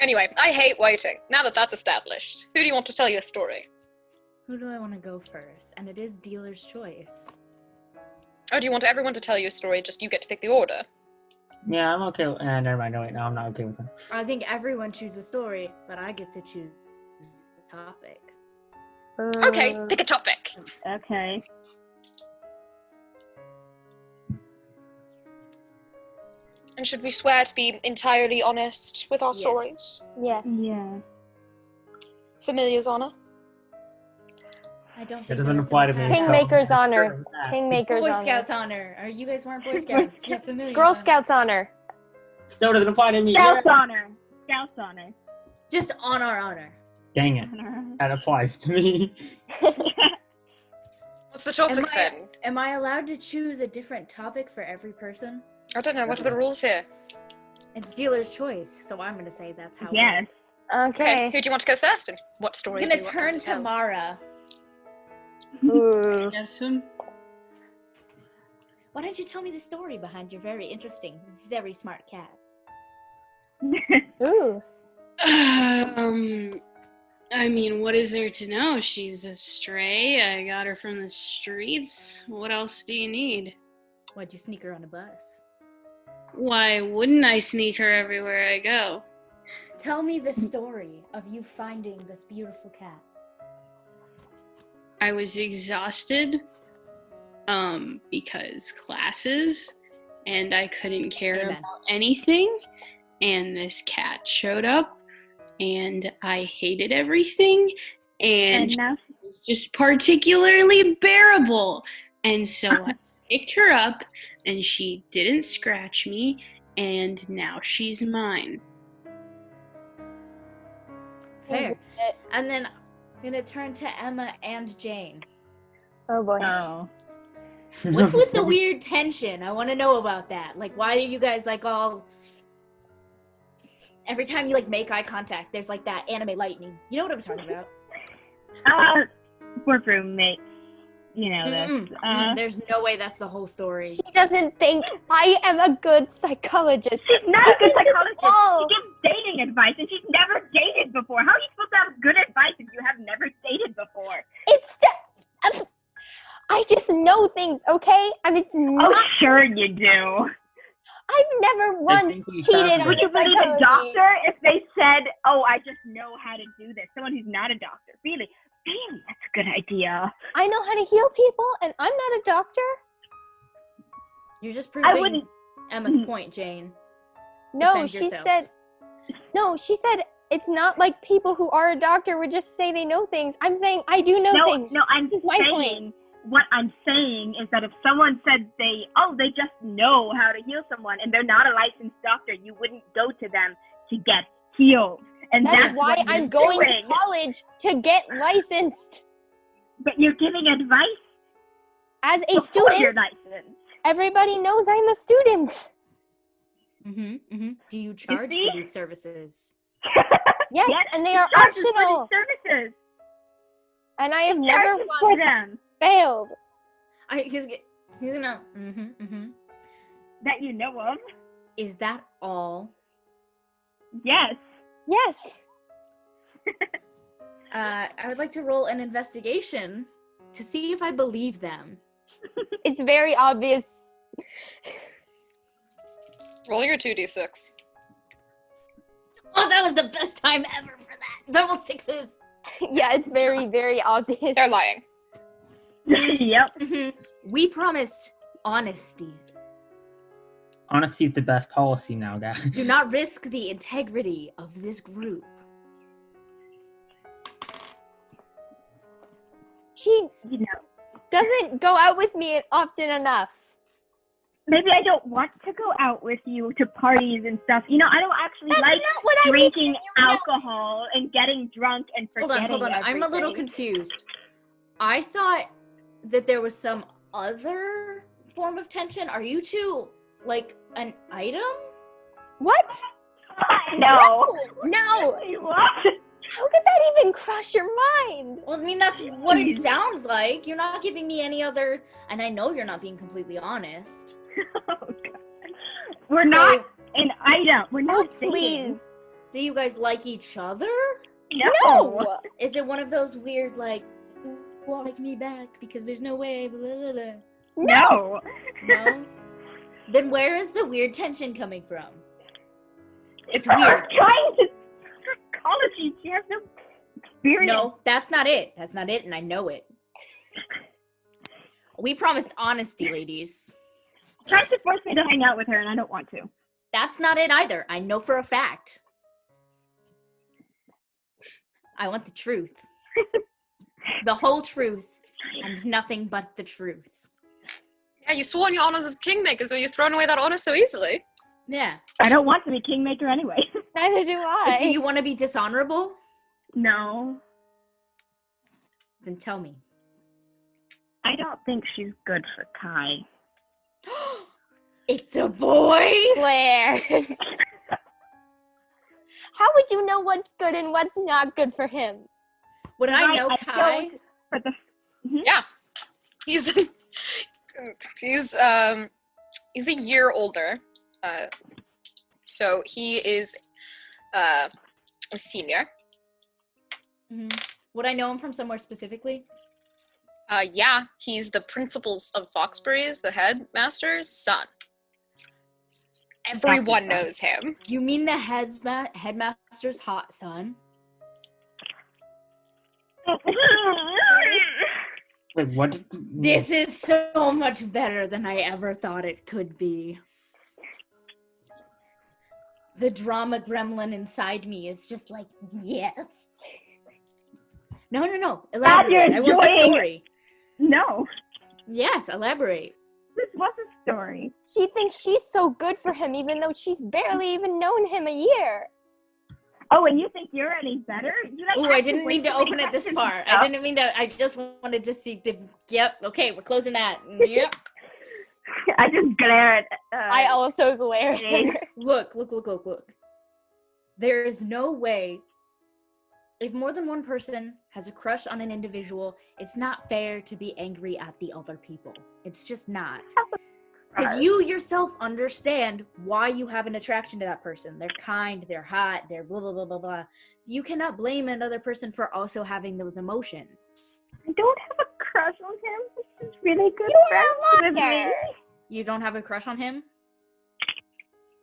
Anyway, I hate waiting. Now that that's established, who do you want to tell you a story? Who do I want to go first? And it is dealer's choice. Or do you want everyone to tell you a story, just you get to pick the order? Yeah, I'm okay with never mind. No, wait, no, I'm not okay with that. I think everyone chooses a story, but I get to choose the topic. Okay, pick a topic. Okay. And should we swear to be entirely honest with our Yes. stories? Yes. Yeah. Familiar's honor? I don't think That doesn't there is apply to some me. kind of- Kingmaker's so- honor. Kingmaker's Boy honor. Scouts honor. Or you guys weren't Boy Scouts. Yeah, familiar. Girl honor. Scouts honor. Still doesn't apply to me. Scouts Yeah. honor. Scouts honor. Just on our honor. Dang it. That applies to me. What's the topic then? Am I allowed to choose a different topic for every person? I don't know, what are the rules here? It's dealer's choice, so I'm gonna say that's how Yes. it works. Okay, Okay. who do you want to go first, and what story I'm do gonna you want turn them to tell? Mara. Ooh. Yes, him. Why don't you tell me the story behind your very interesting, very smart cat? Ooh. I mean, what is there to know? She's a stray. I got her from the streets. What else do you need? Why'd you sneak her on a bus? Why wouldn't I sneak her everywhere I go? Tell me the story of you finding this beautiful cat. I was exhausted because classes, and I couldn't care Amen. about anything, and this cat showed up, and I hated everything, and now she was just particularly bearable, and so I picked her up, and she didn't scratch me, and now she's mine. Fair. And then I'm gonna turn to Emma and Jane. Oh boy. Oh. What's with the weird tension? I want to know about that. Like, why are you guys like all? Every time you like make eye contact, there's like that anime lightning. You know what I'm talking about? We're roommates. You know this. There's no way that's the whole story. She doesn't think I am a good psychologist. She's not a good psychologist. Oh. She gives dating advice, and she's never dated before. How are you supposed to have good advice if you have never dated before? I just know things, okay? I mean, it's not. Oh, sure you do. I've never once think we cheated found on Would you believe a psychology. doctor if they said, "Oh, I just know how to do this"? Someone who's not a doctor. Really, that's a good idea. I know how to heal people, and I'm not a doctor. You're just I proving wouldn't. Emma's point, Jane. No, Defend she yourself. said. No, she said it's not like people who are a doctor would just say they know things. I'm saying I do know things. No, I'm This is my saying. What I'm saying is that if someone said they just know how to heal someone and they're not a licensed doctor, you wouldn't go to them to get healed. And That's why what I'm you're going doing. to college to get licensed. But you're giving advice As a before you're student, licensed. everybody knows I'm a student. Do you charge see? for these services? Yes, and they are charges for optional. these services. And I have never Charges for once them failed. He's gonna. that you know of. Is that all? Yes. Yes. I would like to roll an investigation to see if I believe them. It's very obvious. Roll your 2d6. Oh, that was the best time ever for that. Double sixes. Yeah, it's very, very obvious. They're lying. Yep. We promised honesty. Honesty's the best policy now, guys. Do not risk the integrity of this group. She You know, doesn't go out with me often enough. maybe I don't want to go out with you to parties and stuff. You know, I don't actually That's like not what I drinking think you know. alcohol and getting drunk and forgetting Hold on. I'm a little everything. confused. I thought that there was some other form of tension. Are you two like an item? What? No. No. What? How could that even cross your mind? Well, I mean, that's what it sounds like. You're not giving me any other, and I know you're not being completely honest. Oh, God. We're not an item. We're Oh, not please. dating. Do you guys like each other? No. Is it one of those weird, like, you won't like me back because there's no way, blah, blah, blah. No. No? Then where is the weird tension coming from? It's I'm weird. trying to psychology. She has no experience. No, that's not it. That's not it, and I know it. We promised honesty, ladies. Trying to force me to hang out with her, and I don't want to. That's not it either. I know for a fact. I want the truth. The whole truth, and nothing but the truth. Yeah, you swore on your honors of Kingmakers, or you're throwing away that honor so easily. Yeah. I don't want to be kingmaker anyway. Neither do I. Do you want to be dishonorable? No. Then tell me. I don't think she's good for Kai. It's a boy! Claire. How would you know what's good and what's not good for him? Would I know Kai? don't, but the Yeah. He's a year older. So he is a senior. Would I know him from somewhere specifically? Yeah, he's the principal's of Foxbury's, the headmaster's son. Everyone knows him. You mean the headmaster's hot son? Wait, what? This is so much better than I ever thought it could be. The drama gremlin inside me is just like, yes. No. Elaborate. I want the story. No, Yes, elaborate. this was a story. She thinks she's so good for him, even though she's barely even known him a year. Oh, and you think you're any better? Oh, I didn't mean to open it this far. I didn't mean to. I just wanted to see the. Yep. Okay, we're closing that. Yep. I just glare at. I also glare at her. Look. There is no way. If more than one person has a crush on an individual, it's not fair to be angry at the other people. It's just not. Because you yourself understand why you have an attraction to that person. They're kind, they're hot, they're blah, blah, blah, blah, blah. You cannot blame another person for also having those emotions. I don't have a crush on him. He's really good You friends are a with me. liar. You don't have a crush on him?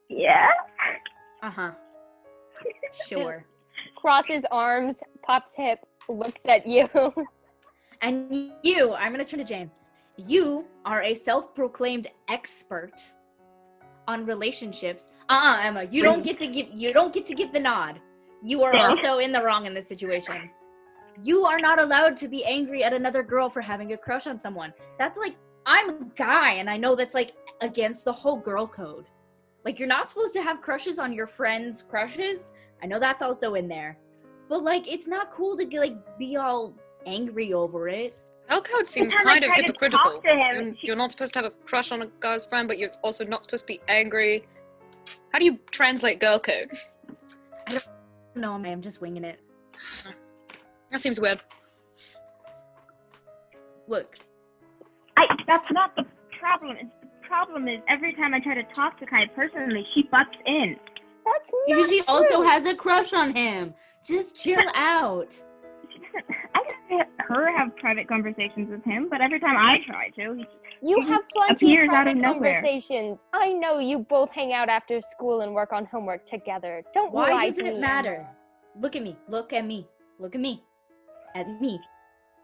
Yeah. Uh-huh. Sure. Crosses arms, pops hip, looks at you. And you, I'm going to turn to Jane. You are a self-proclaimed expert on relationships. Emma, you don't get to give the nod. You are also in the wrong in this situation. You are not allowed to be angry at another girl for having a crush on someone. That's like, I'm a guy, and I know that's like against the whole girl code. Like, you're not supposed to have crushes on your friends' crushes. I know that's also in there. But like, it's not cool to like be all angry over it. Girl code seems Because kind I of tried to hypocritical. talk to him. You're not supposed to have a crush on a guy's friend, but you're also not supposed to be angry. How do you translate girl code? No, I'm just winging it. That seems weird. Look, That's not the problem. The problem is every time I try to talk to Kai personally, she butts in. That's not because she true. also has a crush on him. Just chill out. She doesn't. I can let her have private conversations with him, but every time I try to, You He have just plenty of appears out of private nowhere. conversations. I know you both hang out after school and work on homework together. Don't Why lie does to it me, matter? Emma. Look at me. Look at me. Look at me. At me.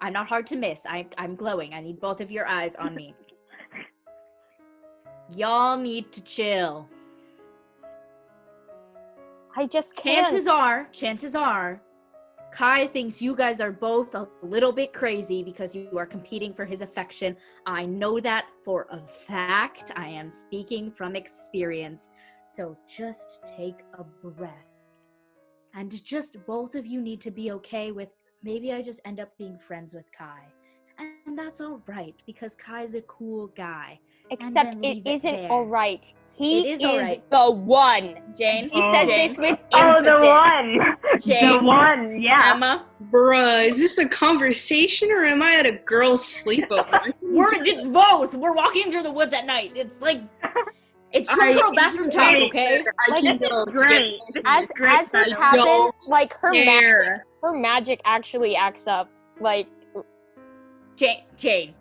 I'm not hard to miss. I'm glowing. I need both of your eyes on me. Y'all need to chill. I just can't. Chances are, Kai thinks you guys are both a little bit crazy because you are competing for his affection. I know that for a fact. I am speaking from experience. So just take a breath. And just both of you need to be okay with, maybe I just end up being friends with Kai. And that's all right, because Kai's a cool guy. Except then it leave it isn't there. all right. He It is all right. the one. Jane? He says Jane? this with Oh, emphasis. the one. Jane? The one. Yeah. Emma? Bruh, is this a conversation or am I at a girl's sleepover? It's both. We're walking through the woods at night. It's like, it's true girl bathroom talk, okay? I Like, can go great. As this I happens, don't like her care. magic actually acts up. Like Jane.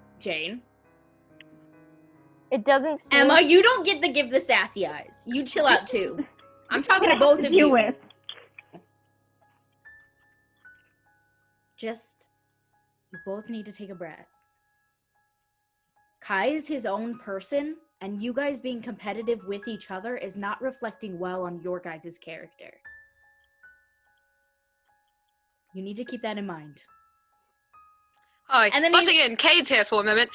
it doesn't seem Emma, you don't get to give the sassy eyes. You chill out too. I'm talking to both of you. With. Just, you both need to take a breath. Kai is his own person, and you guys being competitive with each other is not reflecting well on your guys' character. You need to keep that in mind. Hi, And then butting in. Cade's here for a moment.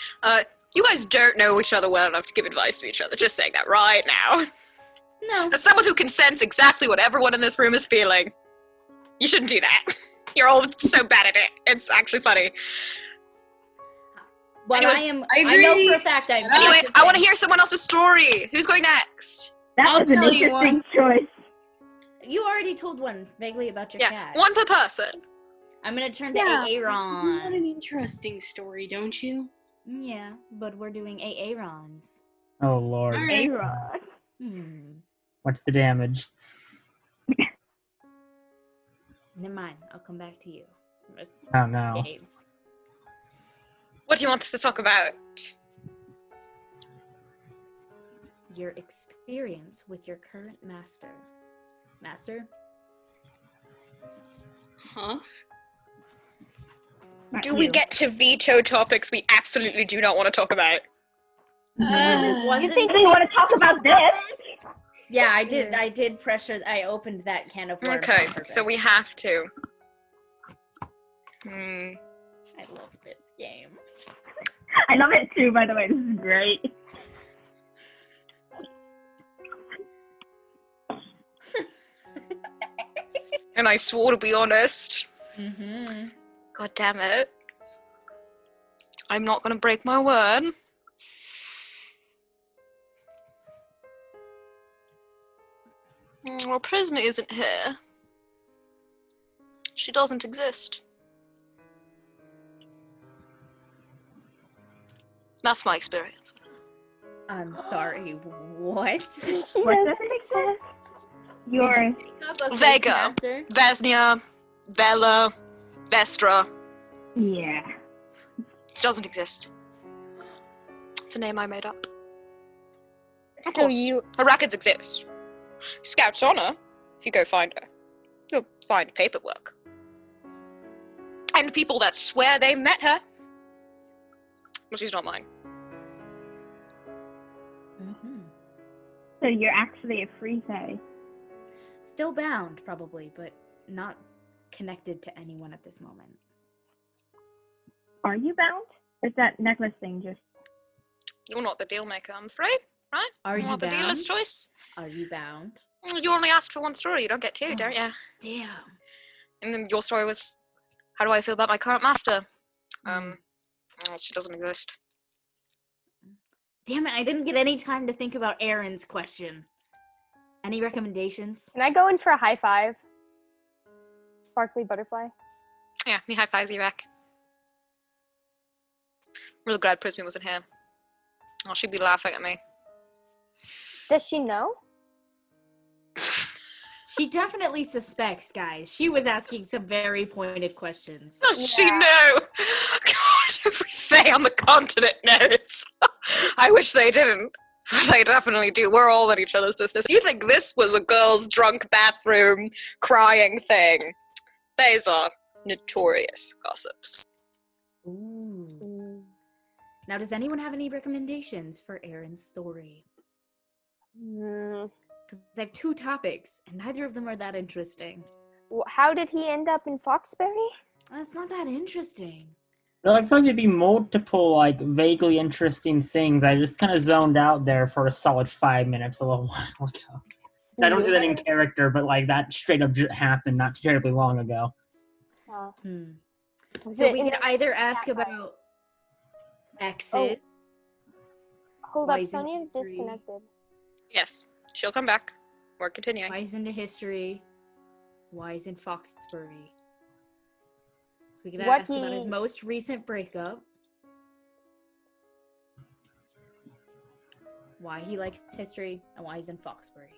You guys don't know each other well enough to give advice to each other. Just saying that right now. No. As someone who can sense exactly what everyone in this room is feeling, you shouldn't do that. You're all so bad at it. It's actually funny. Well, Anyways, I know for a fact I'm Anyway, I want to hear someone else's story. Who's going next? That I'll was an tell you interesting choice. You already told one vaguely about your Yeah, cat. one per person. I'm gonna turn to Yeah. You Aron. want an interesting story, don't you? Yeah, but we're doing Arons. Oh lord. All right. A-Rod. What's the damage? Never mind. I'll come back to you. Oh no. AIDS. What do you want us to talk about? your experience with your current master. Master? Huh? Not Do we you. get to veto topics we absolutely do not want to talk about? You Wasn't think we want to talk about this? Yeah, I did pressure. I opened that can of worms. Okay, on purpose. so we have to. I love this game. I love it too, by the way. This is great. And I swore to be honest. Mm-hmm. God damn it. I'm not gonna break my word. Well, Prisma isn't here. She doesn't exist. That's my experience. I'm sorry, what? What doesn't exist? Yours. Vega. Master? Vesnia, Vela, Vestra. Yeah. Doesn't exist. It's a name I made up. Of So course. you Her records exist. Scout's honor, if you go find her, you'll find paperwork. And people that swear they met her. Well, she's not mine. Mm-hmm. So you're actually a free fae. Still bound, probably, but not connected to anyone at this moment. Are you bound? Or is that necklace thing just... You're not the deal maker, I'm afraid, right? Are You're you not the dealer's bound? choice. Are you bound? You only asked for one story, you don't get two, Oh. don't you? Damn. And then your story was, how do I feel about my current master? She doesn't exist. Damn it, I didn't get any time to think about Aaron's question. Any recommendations? can I go in for a high five? Sparkly butterfly. Yeah, he high fives you back. Really glad Prismy wasn't here. Oh, she'd be laughing at me. Does she know? She definitely suspects, guys. She was asking some very pointed questions. Does she Yeah. know? God, every fae on the continent knows. I wish they didn't. They definitely do. We're all in each other's business. You think this was a girl's drunk bathroom crying thing? Faes are notorious gossips. Ooh. Now, does anyone have any recommendations for Aaron's story? Hmm. Because I have two topics, and neither of them are that interesting. How did he end up in Foxbury? That's not that interesting. I feel like there'd be multiple, like, vaguely interesting things. I just kind of zoned out there for a solid 5 minutes a little while ago. I don't do that in character, but, like, that straight up happened not terribly long ago. Oh. Was So it we in could the- either ask about exit. Hold up, Rising Sonya's History. disconnected. Yes, she'll come back. We're continuing. Why is into history? Why is in Foxbury? So we could What ask about his he- most recent breakup. Why he likes history, and why he's in Foxbury.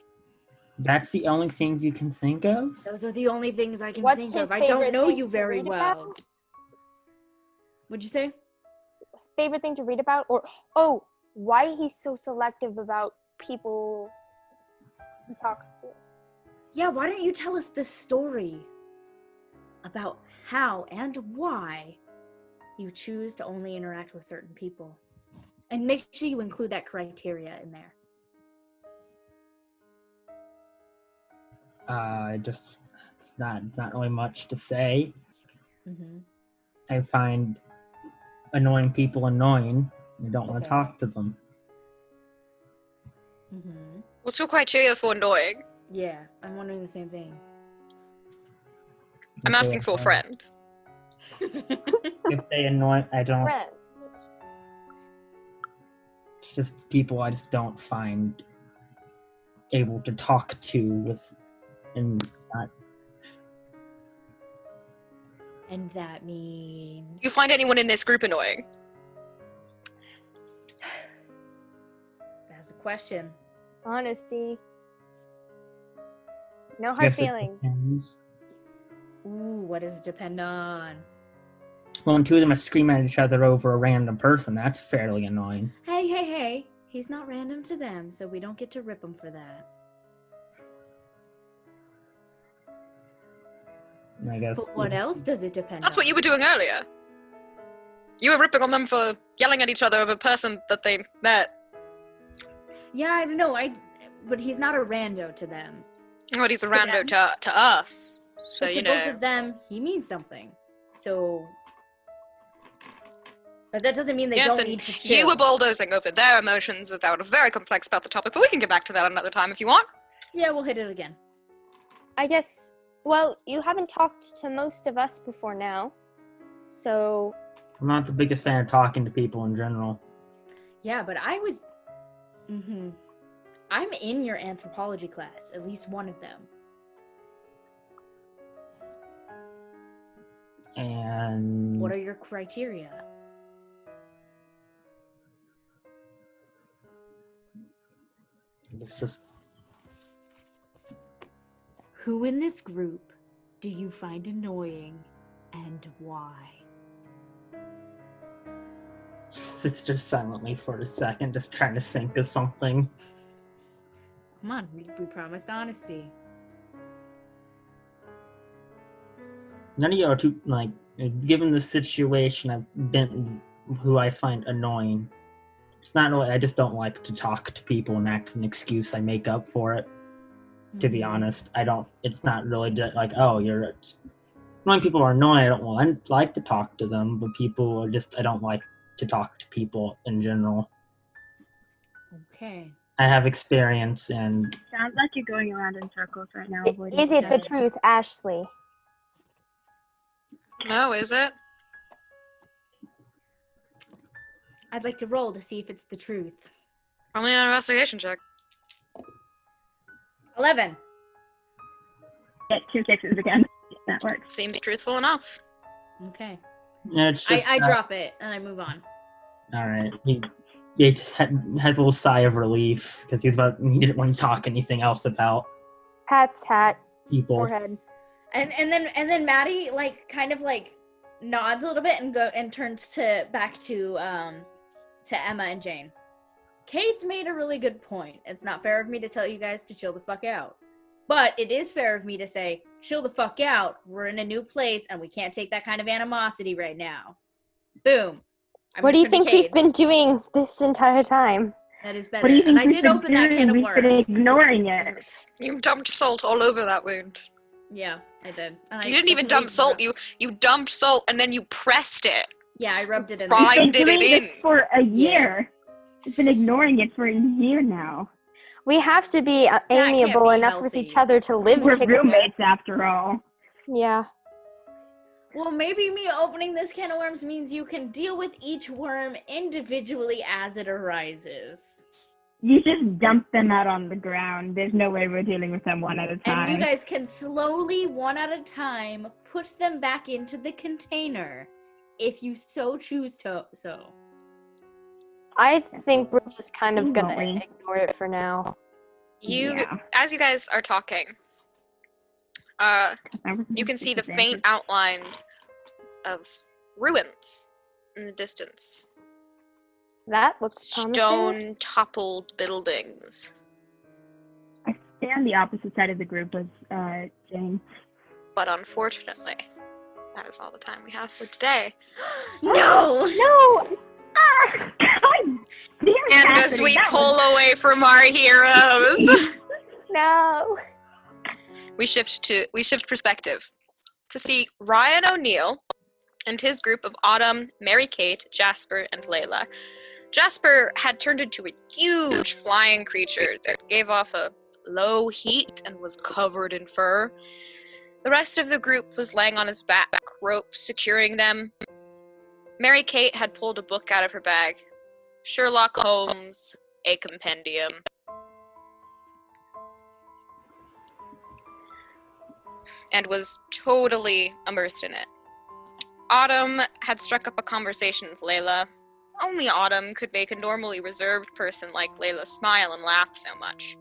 That's the only things you can think of? Those are the only things I can What's think his of. I don't favorite know thing you to very read well. about? What'd you say? Favorite thing to read about? Or, why he's so selective about people he talks to? Yeah, why don't you tell us the story about how and why you choose to only interact with certain people? And make sure you include that criteria in there. It's not really much to say. Mm-hmm. I find annoying people annoying. I don't want to Okay. talk to them. Mm-hmm. What's your criteria for annoying? Yeah, I'm wondering the same thing. I'm asking for a friend. If they annoy, I don't. Friend. It's just people I just don't find able to talk to with, and not. And that means... You find anyone in this group annoying? That's a question. Honesty. No hard Guess it feelings. depends. Ooh, what does it depend on? Well, when two of them are screaming at each other over a random person, that's fairly annoying. Hey. He's not random to them, so we don't get to rip him for that. I guess. But what else does it depend on? That's what you were doing earlier. You were ripping on them for yelling at each other over a person that they met. Yeah, I know. But he's not a rando to them. But he's a rando to us. So, But to both of them, he means something. So... But that doesn't mean they Yes, don't and need to chill. you were bulldozing over their emotions that were very complex about the topic, but we can get back to that another time if you want. Yeah, we'll hit it again. I guess, well, you haven't talked to most of us before now, so... I'm not the biggest fan of talking to people in general. Yeah, but I was... I'm in your anthropology class, at least one of them. And... What are your criteria? It's just... Who in this group do you find annoying, and why? Sits just silently for a second, just trying to think of something. Come on, we promised honesty. None of you are too, like, given the situation, I've been who I find annoying. It's not really, I just don't like to talk to people, and that's an excuse I make up for it. To be honest, it's not really just like, oh, you're annoying. People are annoying. I don't like to talk to them, but people are just, I don't like to talk to people in general. Okay. I have experience and... Sounds like you're going around in circles right now. Is it the truth, Ashley? No, is it? I'd like to roll to see if it's the truth. Only an investigation check. 11. Get 2 kisses again. That works. Seems truthful enough. Okay. Yeah, it's just, I drop it, and I move on. Alright. He just has a little sigh of relief, because he didn't want to talk anything else about Pat's hat, people. forehead. And then Mattie, like, kind of, like, nods a little bit and turns back to Emma and Jane. Kate's made a really good point. It's not fair of me to tell you guys to chill the fuck out. But it is fair of me to say, chill the fuck out. We're in a new place, and we can't take that kind of animosity right now. Boom. What do you think we've been doing this entire time? That is better. What do you think And I did open that can of We've been worms. ignoring it. Yes. You dumped salt all over that wound. Yeah, I did. And You didn't even dump salt. You dumped salt and then you pressed it. Yeah, I rubbed it in. Fried We've been it doing in. this for a year. We've been ignoring it for a year now. We have to be amiable be enough with healthy. each other to live We're together. roommates after all. Yeah. Well, maybe me opening this can of worms means you can deal with each worm individually as it arises. You just dump them out on the ground. There's no way we're dealing with them one at a time. And you guys can slowly, one at a time, put them back into the container, if you so choose to. So. I think we're just kind of Won't gonna we? ignore it for now. As you guys are talking, you can see the faint outline of ruins in the distance. That looks promising. Stone toppled buildings. I stay on the opposite side of the group as Jane. But unfortunately, that is all the time we have for today. No! No! Ah! God damn, And as Cassidy, we that pull was- away from our heroes, No! we shift perspective to see Ryan O'Neill and his group of Autumn, Mary-Kate, Jasper, and Layla. Jasper had turned into a huge flying creature that gave off a low heat and was covered in fur. The rest of the group was laying on his back, ropes securing them. Mary-Kate had pulled a book out of her bag. Sherlock Holmes, A Compendium. And was totally immersed in it. Autumn had struck up a conversation with Layla. Only Autumn could make a normally reserved person like Layla smile and laugh so much,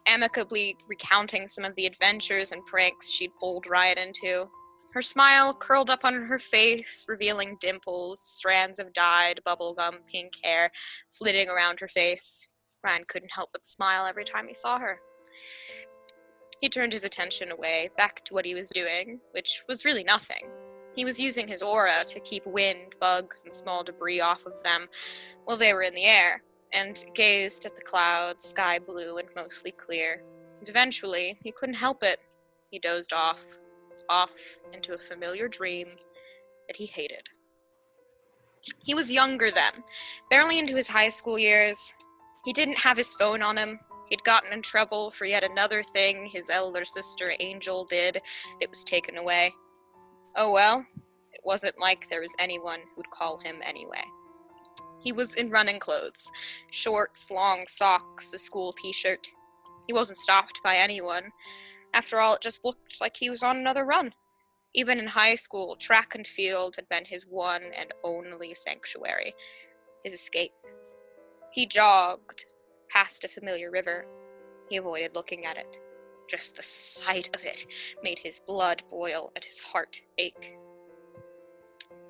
amicably recounting some of the adventures and pranks she'd pulled Ryan into. Her smile curled up on her face, revealing dimples, strands of dyed bubblegum pink hair flitting around her face. Ryan couldn't help but smile every time he saw her. He turned his attention away, back to what he was doing, which was really nothing. He was using his aura to keep wind, bugs, and small debris off of them while they were in the air, and gazed at the clouds, sky blue and mostly clear. And eventually, he couldn't help it. He dozed off into a familiar dream that he hated. He was younger then, barely into his high school years. He didn't have his phone on him. He'd gotten in trouble for yet another thing his elder sister Angel did. It was taken away. Oh well, it wasn't like there was anyone who'd call him anyway. He was in running clothes, shorts, long socks, a school t-shirt. He wasn't stopped by anyone. After all, it just looked like he was on another run. Even in high school, track and field had been his one and only sanctuary, his escape. He jogged past a familiar river. He avoided looking at it. Just the sight of it made his blood boil and his heart ache.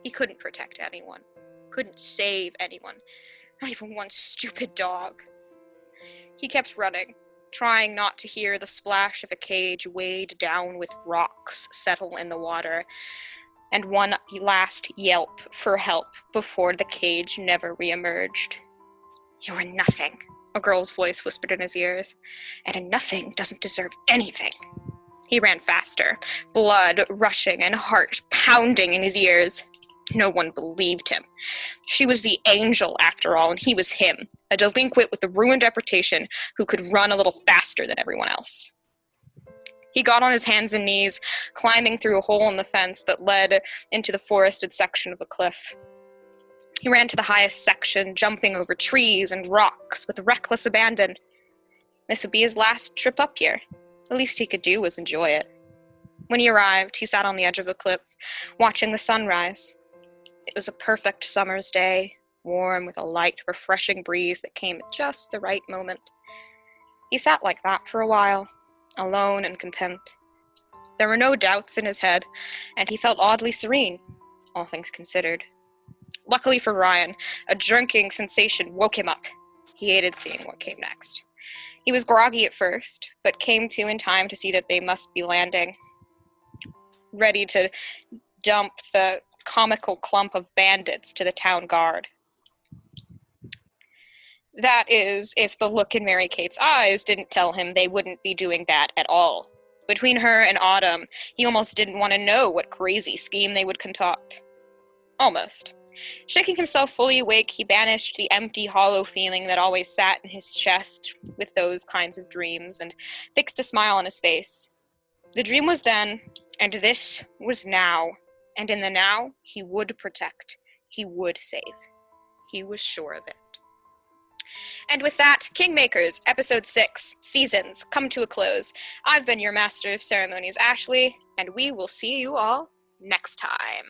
He couldn't protect anyone, couldn't save anyone, not even one stupid dog. He kept running, trying not to hear the splash of a cage weighed down with rocks settle in the water, and one last yelp for help before the cage never reemerged. "You are nothing," a girl's voice whispered in his ears, "and a nothing doesn't deserve anything." He ran faster, blood rushing and heart pounding in his ears. No one believed him. She was the angel, after all, and he was him, a delinquent with a ruined reputation who could run a little faster than everyone else. He got on his hands and knees, climbing through a hole in the fence that led into the forested section of the cliff. He ran to the highest section, jumping over trees and rocks with reckless abandon. This would be his last trip up here. The least he could do was enjoy it. When he arrived, he sat on the edge of the cliff, watching the sunrise. It was a perfect summer's day, warm with a light, refreshing breeze that came at just the right moment. He sat like that for a while, alone and content. There were no doubts in his head, and he felt oddly serene, all things considered. Luckily for Ryan, a drinking sensation woke him up. He hated seeing what came next. He was groggy at first, but came to in time to see that they must be landing, ready to dump the comical clump of bandits to the town guard. That is, if the look in Mary Kate's eyes didn't tell him they wouldn't be doing that at all. Between her and Autumn, he almost didn't want to know what crazy scheme they would concoct. Almost. Shaking himself fully awake, he banished the empty, hollow feeling that always sat in his chest with those kinds of dreams, and fixed a smile on his face. The dream was then, and this was now, and in the now, he would protect, he would save. He was sure of it. And with that, Kingmakers, Episode 6, Seasons, come to a close. I've been your Master of Ceremonies, Ashley, and we will see you all next time.